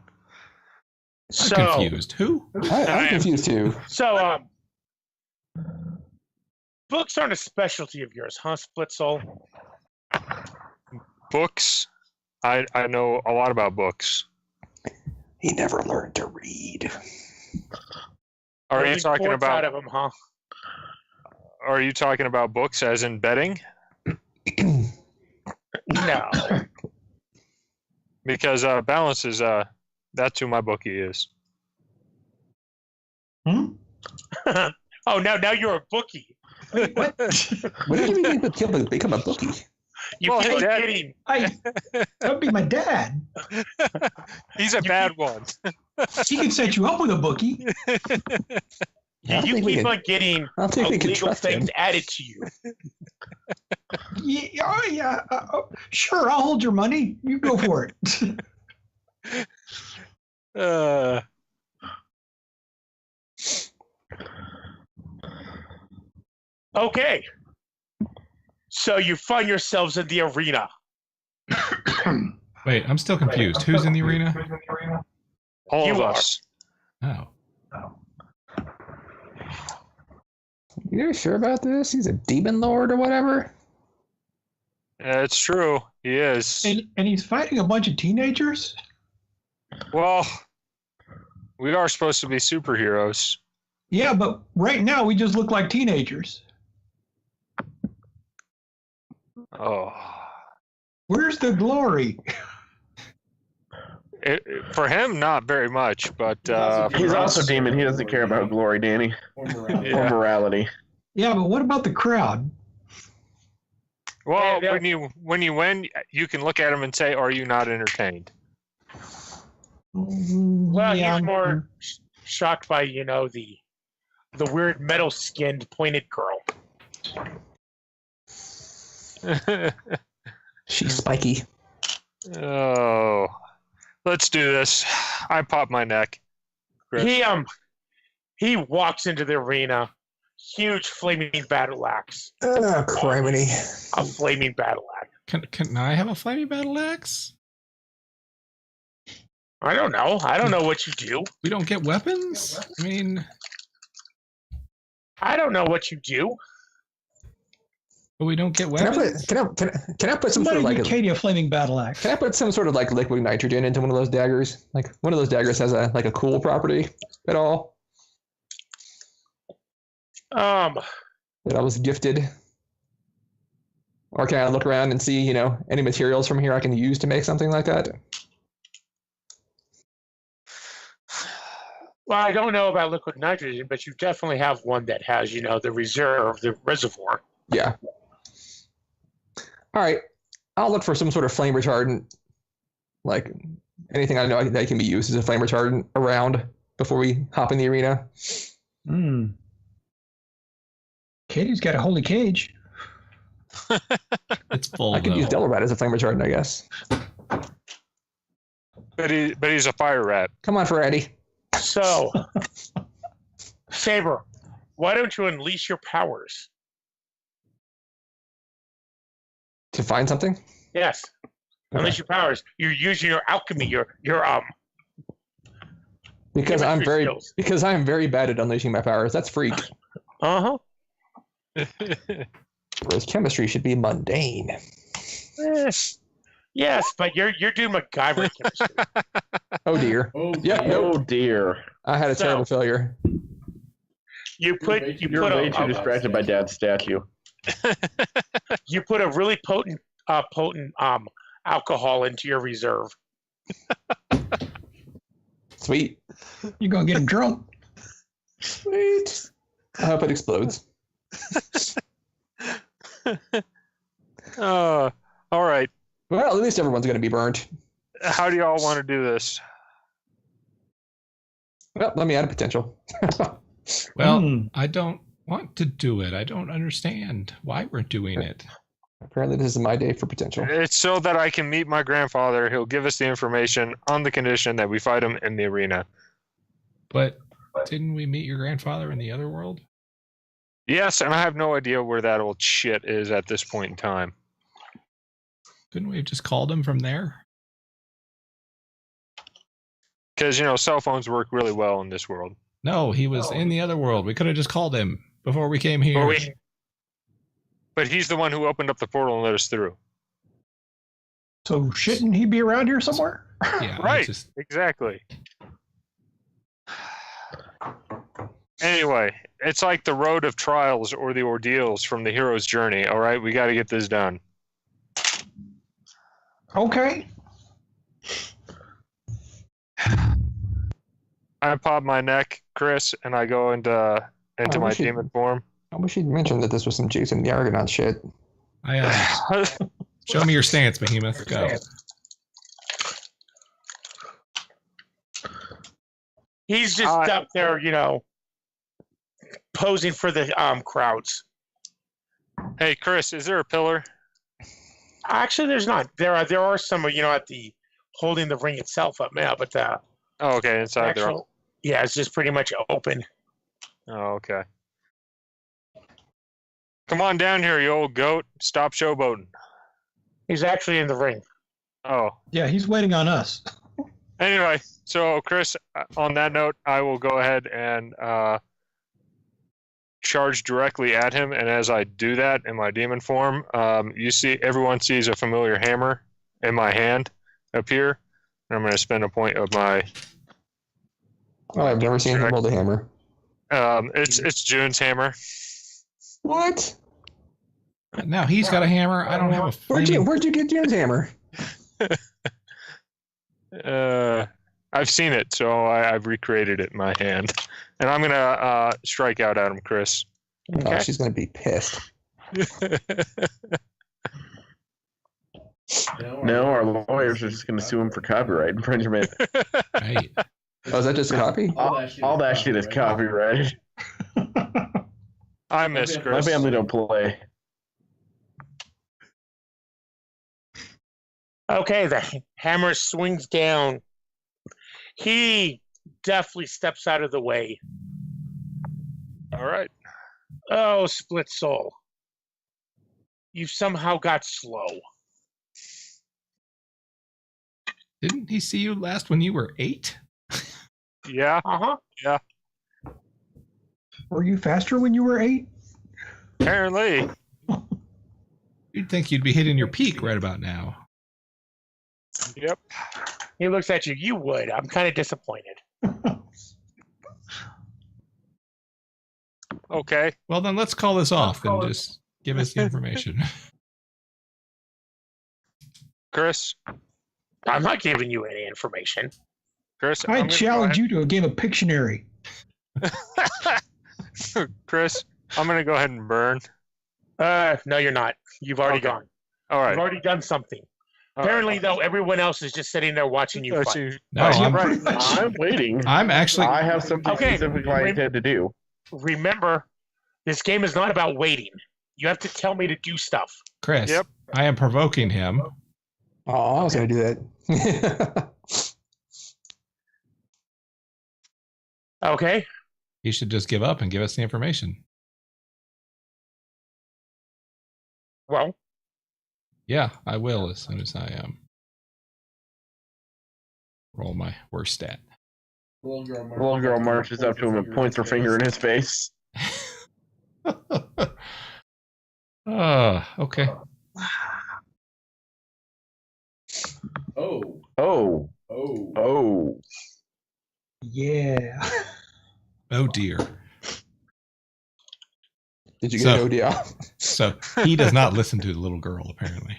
I'm confused. Who? I'm confused too. So, books aren't a specialty of yours, huh, Split Soul? Books? I know a lot about books. He never learned to read. Are you Only talking fourth about? out of them, huh? Are you talking about books as in betting? No. Because balance is that's who my bookie is. Hmm? Oh, now you're a bookie. Wait, what? What did you mean become a bookie? You Well, keep hey, Dad. getting. That would be my dad. He's a bad one. He can set you up with a bookie. You keep on getting I don't think we can illegal trust him. things added to you. Yeah, oh, yeah. Sure, I'll hold your money. You go for it. Okay. So you find yourselves in the arena. Wait, I'm still confused. Who's in the arena? All You of are. us. Oh. You sure about this? He's a demon lord or whatever? It's true. He is. And he's fighting a bunch of teenagers? Well, we are supposed to be superheroes. Yeah, but right now we just look like teenagers. Oh. Where's the glory? For him, not very much, but He's for also us, demon. He doesn't care about glory, Danny, or yeah. morality. Yeah, but what about the crowd? Well, Yeah. when you win, you can look at him and say, "Are you not entertained?" Well, yeah, he's more shocked by, the weird metal-skinned pointed girl. She's spiky. Oh, let's do this. I pop my neck. Chris. He walks into the arena, huge flaming battle axe, Oh, criminy. a flaming battle axe. Can I have a flaming battle axe? I don't know what you do. We don't get weapons? I mean, I don't know what you do. but we don't get Can I weapons? can I put some sort Somebody of like get Katie a flaming battle axe. can I put some sort of like liquid nitrogen into one of those daggers? Like one of those daggers has a cool property at all that I was gifted. Or can I look around and see, any materials from here I can use to make something like that? Well, I don't know about liquid nitrogen, but you definitely have one that has, the reservoir. Yeah. All right. I'll look for some sort of flame retardant, like anything I know that can be used as a flame retardant around before we hop in the arena. Hmm. Katie's got a holy cage. It's full, I could use though. Delta Rat as a flame retardant, I guess. But he's a fire rat. Come on, Ferretti. So, Saber, why don't you unleash your powers? To find something? Yes, unleash your powers. You're using your alchemy, your Because I'm chemistry very skills. very bad at unleashing my powers. That's freak. Uh-huh. Whereas chemistry should be mundane. Yes, but you're doing MacGyver chemistry. Oh dear. Yeah, nope. Oh dear. I had a So- terrible failure. You put You're way too distracted by Dad's statue. you put a really potent alcohol into your reserve. Sweet. You're gonna get him drunk. Sweet. I hope it explodes. All right. Well, at least everyone's going to be burnt. How do y'all want to do this? Well, let me add a potential. Well, I don't want to do it. I don't understand why we're doing it. Apparently, this is my day for potential. It's so that I can meet my grandfather. He'll give us the information on the condition that we fight him in the arena. But didn't we meet your grandfather in the other world? Yes, and I have no idea where that old shit is at this point in time. Couldn't we have just called him from there? Because, cell phones work really well in this world. No, he was in the other world. We could have just called him before we came here. But he's the one who opened up the portal and let us through. So shouldn't he be around here somewhere? Yeah, Right, exactly. Anyway, it's like the road of trials or the ordeals from the hero's journey. All right, we got to get this done. Okay. I pop my neck, Chris, and I go into my demon form. I wish you'd mentioned that this was some Jason the Argonaut shit. Show me your stance, Behemoth. Go. He's just up there, posing for the crowds. Hey, Chris, is there a pillar? Actually, there's not. There are some, at the holding the ring itself up now, but Oh, okay, inside there. Yeah, it's just pretty much open. Oh, okay. Come on down here, you old goat. Stop showboating. He's actually in the ring. Oh. Yeah, he's waiting on us. Anyway, so Chris, on that note, I will go ahead and charge directly at him. And as I do that in my demon form, everyone sees a familiar hammer in my hand appear. And I'm going to spend a point of my. Oh, I've never seen him hold a hammer. It's June's hammer. What? Now he's got a hammer. I don't have a. Where'd you get June's hammer? I've seen it, so I've recreated it in my hand, and I'm gonna strike out at him, Chris. Okay. Oh, she's gonna be pissed. No, our lawyers are just gonna sue him for copyright infringement. Right. Oh, is that just a copy? All that shit is copyrighted. I miss Chris. My family don't play. Okay, the hammer swings down. He definitely steps out of the way. All right. Oh, Split Soul. You somehow got slow. Didn't he see you last when you were 8? Yeah. Uh-huh. Yeah. Were you faster when you were 8? Apparently. You'd think you'd be hitting your peak right about now. Yep. He looks at you. You would. I'm kind of disappointed. Okay. Well, then let's call this off and just give us the information. Chris. I'm not giving you any information. Chris, I challenge you to a game of Pictionary. Chris, I'm going to go ahead and burn. No, you're not. You've already gone. All right. You've already done something. Apparently, though, everyone else is just sitting there watching you fight. No, I'm waiting. I'm actually. I have something specifically I intend to do. Remember, this game is not about waiting. You have to tell me to do stuff. Chris, Yep. I am provoking him. Oh, I was going to do that. Okay. He should just give up and give us the information. Well. Yeah, I will as soon as I roll my worst stat. Little girl marches up to him and points her finger in his face. Okay. Oh. Yeah. Oh dear. Did you get an ODI? So he does not listen to the little girl, apparently.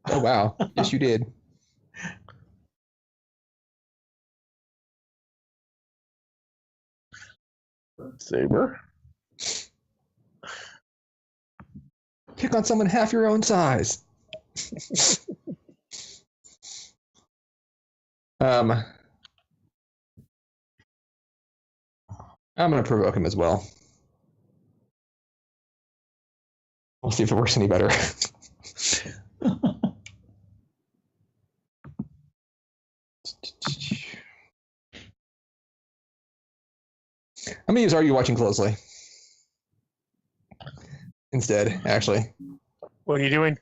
Oh, wow. Yes, you did. Saber. Pick on someone half your own size. I'm going to provoke him as well. We'll see if it works any better. I'm going to use Are You Watching Closely? Instead, actually. What are you doing?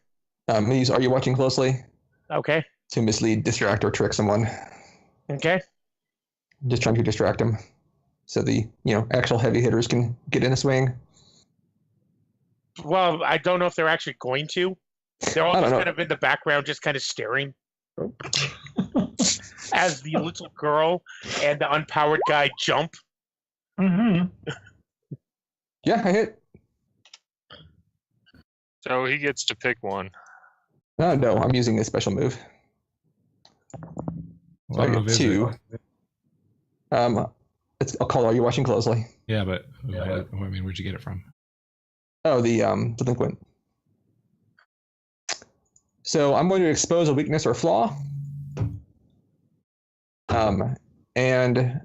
I'm going to use Are You Watching Closely? Okay. To mislead, distract, or trick someone. Okay. Just trying to distract him. So the, actual heavy hitters can get in the swing. Well, I don't know if they're actually going to. They're all just kind of in the background, just kind of staring. As the little girl and the unpowered guy jump. Mm-hmm. Yeah, I hit. So he gets to pick one. No, I'm using a special move. So I get 2. It's called Are You Watching Closely? Yeah, but I mean, where'd you get it from? Oh, the delinquent. So I'm going to expose a weakness or flaw. And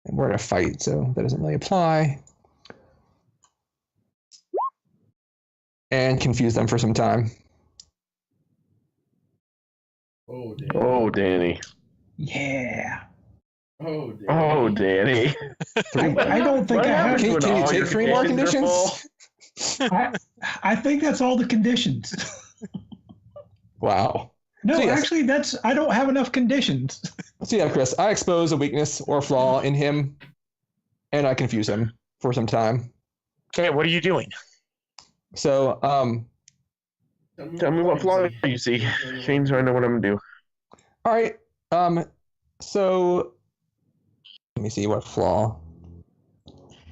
we're in a fight, so that doesn't really apply. And confuse them for some time. Oh, Danny. Yeah. Oh, Danny. I don't think I have. Can you take 3 more conditions? I think that's all the conditions. Wow. No, So yes. actually, I don't have enough conditions. So yeah, Chris, I expose a weakness or flaw in him, and I confuse him for some time. Okay, what are you doing? So, Tell me what flaw you see. Shane, so I know what I'm going to do. all right. So let me see what flaw.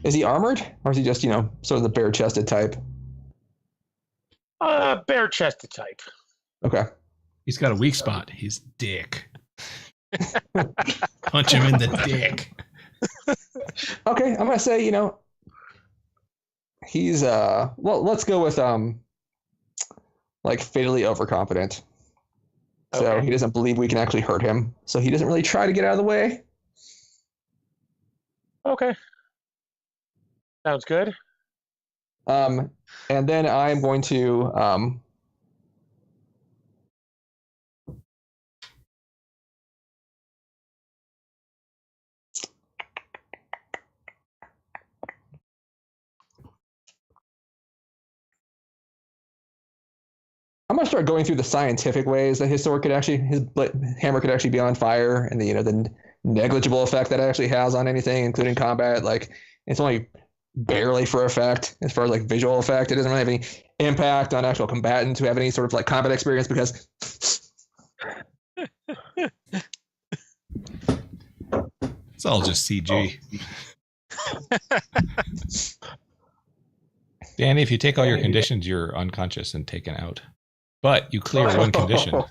Is he armored, or is he just, sort of the bare-chested type? Bare-chested type. Okay. He's got a weak spot. He's dick. Punch him in the dick. Okay, I'm gonna say, he's well, let's go with like fatally overconfident. So Okay. he doesn't believe we can actually hurt him. So he doesn't really try to get out of the way. Okay. Sounds good. And then I'm going to I'm gonna start going through the scientific ways that his hammer could actually be on fire, and the negligible effect that it actually has on anything, including combat. Like, it's only barely for effect as far as like visual effect. It doesn't really have any impact on actual combatants who have any sort of like combat experience because It's all just CG. Danny, if you take all your conditions, you're unconscious and taken out. But you clear one condition.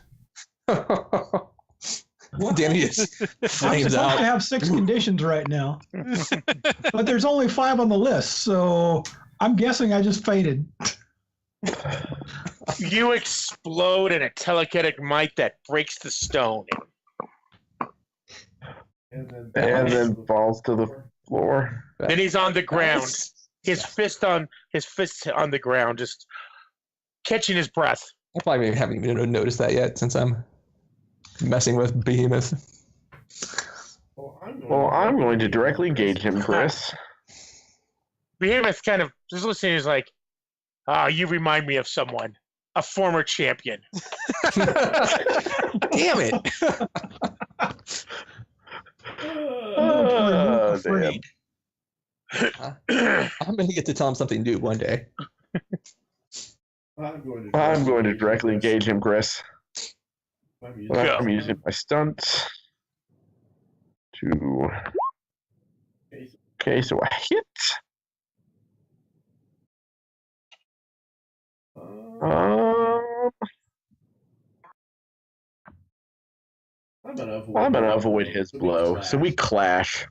Danny is I'm flames supposed to out. have 6 conditions right now, but there's only 5 on the list, so I'm guessing I just faded. You explode in a telekinetic might that breaks the stone. And then falls to the floor. Then he's on the ground. His fist on the ground, just catching his breath. I probably haven't even noticed that yet since I'm messing with Behemoth. Well, I'm going to directly engage him, Chris. Behemoth kind of just listening is like, you remind me of someone, a former champion. Damn it! Afraid. I'm going to get to tell him something new one day. I'm going to directly engage him, Chris. I'm using my stunt to. Okay, so I hit. I'm gonna avoid his blow, so we clash.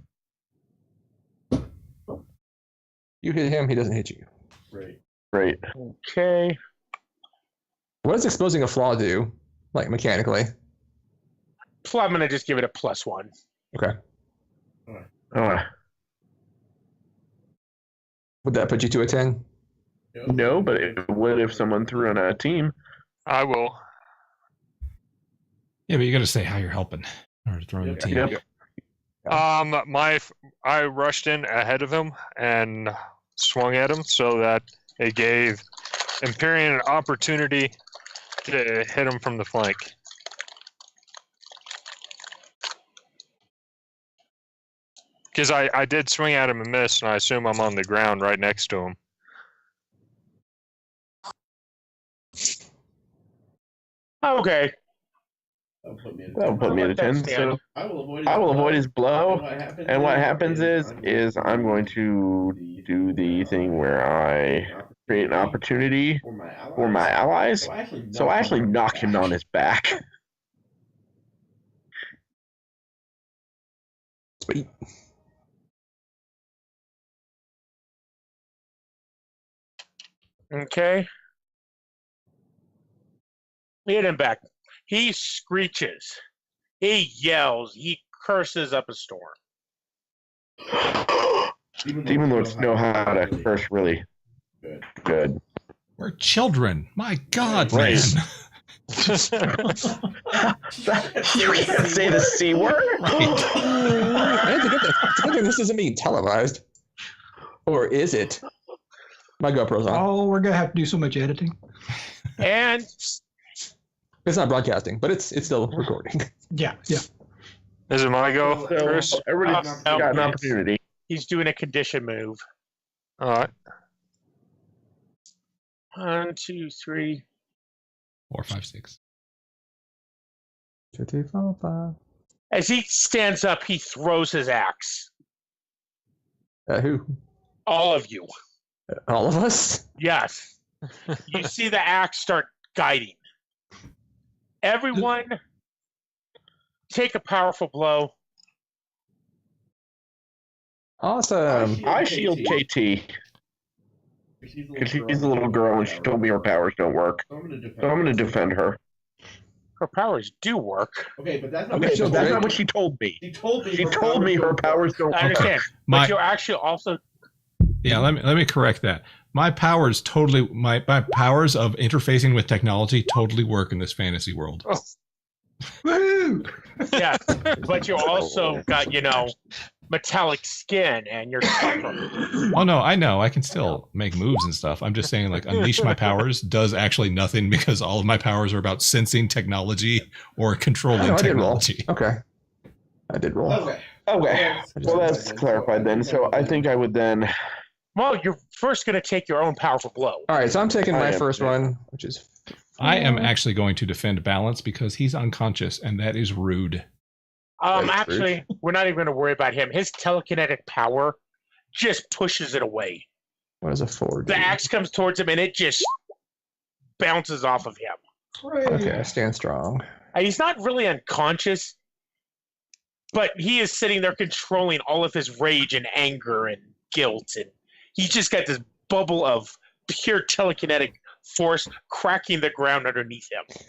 You hit him, he doesn't hit you. Great. Okay. What does exposing a flaw do, like mechanically? So I'm gonna just give it a +1. Okay. Uh, Would that put you to a 10? no, but it would if someone threw on a team. I will. Yeah, but you got to say how you're helping or throwing the team. Yep. I rushed in ahead of him and swung at him so that it gave Empyrean an opportunity to hit him from the flank. Because I did swing at him and miss, and I assume I'm on the ground right next to him. Okay. That'll put me at a 10. So I will avoid his blow. And what happens is I'm going to do the thing where I create an opportunity for my allies. So I actually knock him on his back. Sweet. Okay. Hit him back. He screeches. He yells. He curses up a storm. Demon Lords know how to curse really good. We're children. My God, Right. man. You can't say the C word. Man, it's a good thing this isn't being televised. Or is it? My GoPro's on. Oh, we're gonna have to do so much editing. And It's not broadcasting, but it's still recording. Yeah. Is it my go, Chris? So everybody's got an opportunity. he's doing a condition move. All right. 1, 2, 3. 4, 5, 6. 2, 3, 4, 5. As he stands up, he throws his axe. Who? All of you. All of us? Yes. You see the axe start guiding. Everyone, take a powerful blow. Awesome. I shield KT because she's a little girl and she told me her powers don't work. So I'm going to defend her. Her powers do work. Okay, but that's not Okay, what so she that's told not me. what she told me. She told me. She told me her powers don't I work. understand. My- But you're actually also Yeah, let me correct that. My powers totally my powers of interfacing with technology totally work in this fantasy world. Woohoo! yeah, but you also got, metallic skin and you're tougher. Oh no, I know. I can still make moves and stuff. I'm just saying like unleash my powers does actually nothing because all of my powers are about sensing technology or controlling I did roll. technology. Okay. I did roll. Okay. Okay, well that's clarified then. So I think I would then. Well, you're first going to take your own powerful blow. All right, so I'm taking my I am. first one, which is. I am actually going to defend Balance because he's unconscious and that is rude. That's Actually, we're not even going to worry about him. His telekinetic power just pushes it away. What is a 4? The axe comes towards him and it just bounces off of him. Okay, I stand strong. And he's not really unconscious, but he is sitting there controlling all of his rage and anger and guilt. And he's just got this bubble of pure telekinetic force cracking the ground underneath him.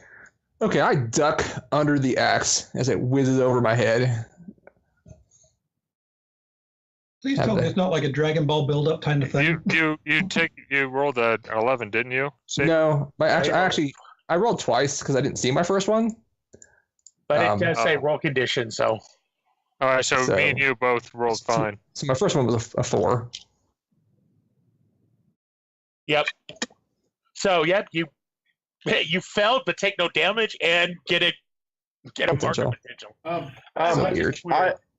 Okay, I duck under the axe as it whizzes over my head. Please tell me it's not like a Dragon Ball build-up kind of thing. You rolled a 11, didn't you? See? No, I rolled twice because I didn't see my first one. But it does say roll condition, so. All right, so me and you both rolled fine. So my first one was a 4. Yep. So, yep, you failed, but take no damage and get a marker potential. So weird.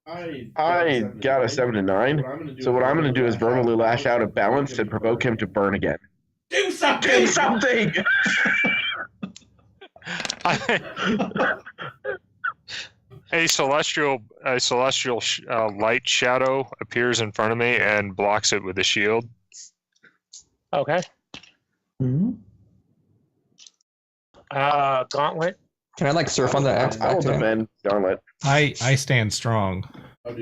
I got a 7 to 9. So what I'm going to do is verbally lash out at Balance and provoke him to burn again. Do something. Do something. A celestial light shadow appears in front of me and blocks it with a shield. Okay. Hmm? Gauntlet. Can I surf on the axe I will back to him? defend Gauntlet. I stand strong. Oh, do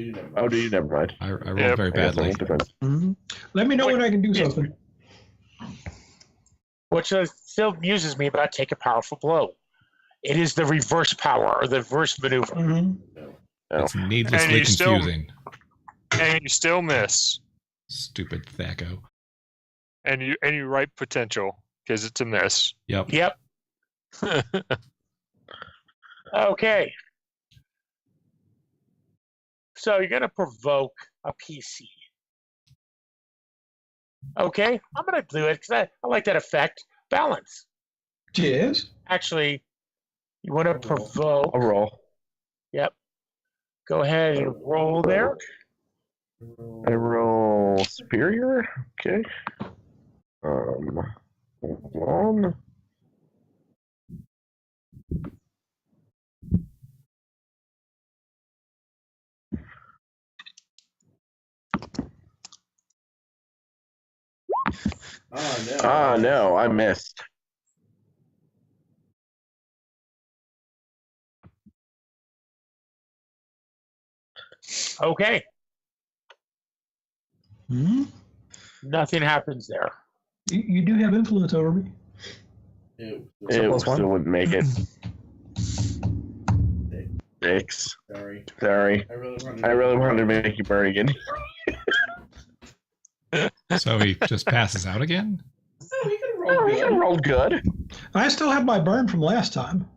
you? Never mind. I rolled Yep. very I guess I badly. won't defend. Mhm. Let me know when I can do something. Which still amuses me about take a powerful blow. It is the reverse power or the reverse maneuver. Mhm. It's needlessly And you still- confusing. And you still miss. Stupid Thaco. And you write potential because it's a miss. Yep. Yep. Okay. So you're going to provoke a PC. Okay, I'm going to do it because I like that effect. Balance. Yes. Actually, you want to provoke. I'll roll. Yep. Go ahead and roll there. I roll superior. Okay. Hold on. No, I missed. Okay, Hmm? nothing happens there. You do have influence over me. It plus one? still wouldn't make it. 6. Sorry. I really wanted to make you burn again. So he just passes out again? Oh, you rolled good. I still have my burn from last time,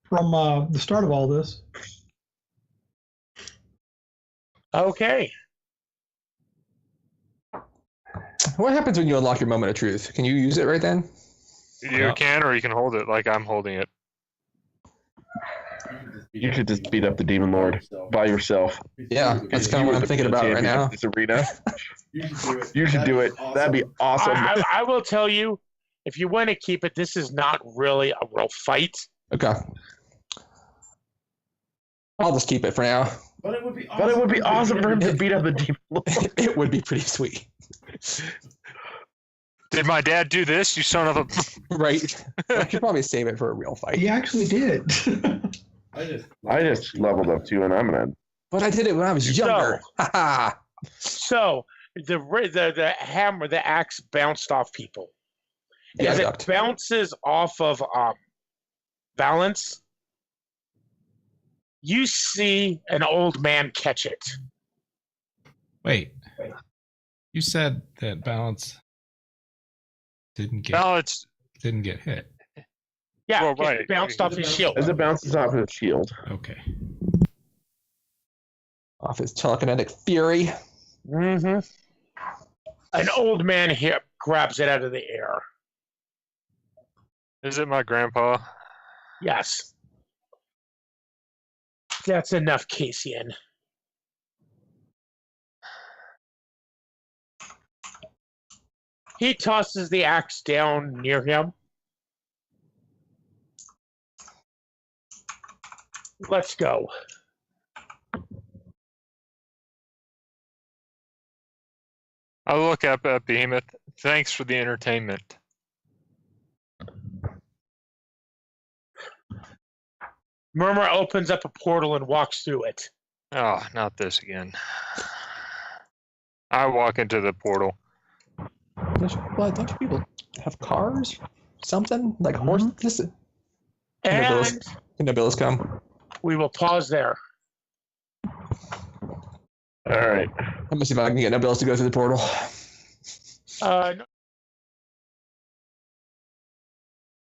from the start of all this. Okay. What happens when you unlock your moment of truth? Can you use it right then? You Yeah. can, or you can hold it like I'm holding it. You could just beat up the demon lord by yourself. Yeah, that's kind of what I'm thinking about right now. This arena. You should do it. That'd be awesome. I will tell you, if you want to keep it, this is not really a real fight. Okay. I'll just keep it for now. But it would be awesome for him to beat up the demon lord. It would be pretty sweet. Did my dad do this? You son of a. Right. I should probably save it for a real fight. He actually did. I just leveled up too, and I'm gonna. But I did it when I was younger. Haha. So the hammer, the axe bounced off people. Yeah, As I it ducked. bounces off of balance, you see an old man catch it. Wait. You said that balance didn't get No, it's hit. Yeah, Well, it right. bounced off his shield. As it bounces off his shield. Okay. Off his telekinetic fury. Mm-hmm. An old man here grabs it out of the air. is it my grandpa? Yes. That's enough, Cassian. He tosses the axe down near him. Let's go. I look up at Behemoth. Thanks for the entertainment. Murmur opens up a portal and walks through it. Oh, not this again. I walk into the portal. Don't you people have cars? Something? Like horse? This is... And Nobilis come. we will pause there. All right. Let me see if I can get Nobilis to go through the portal.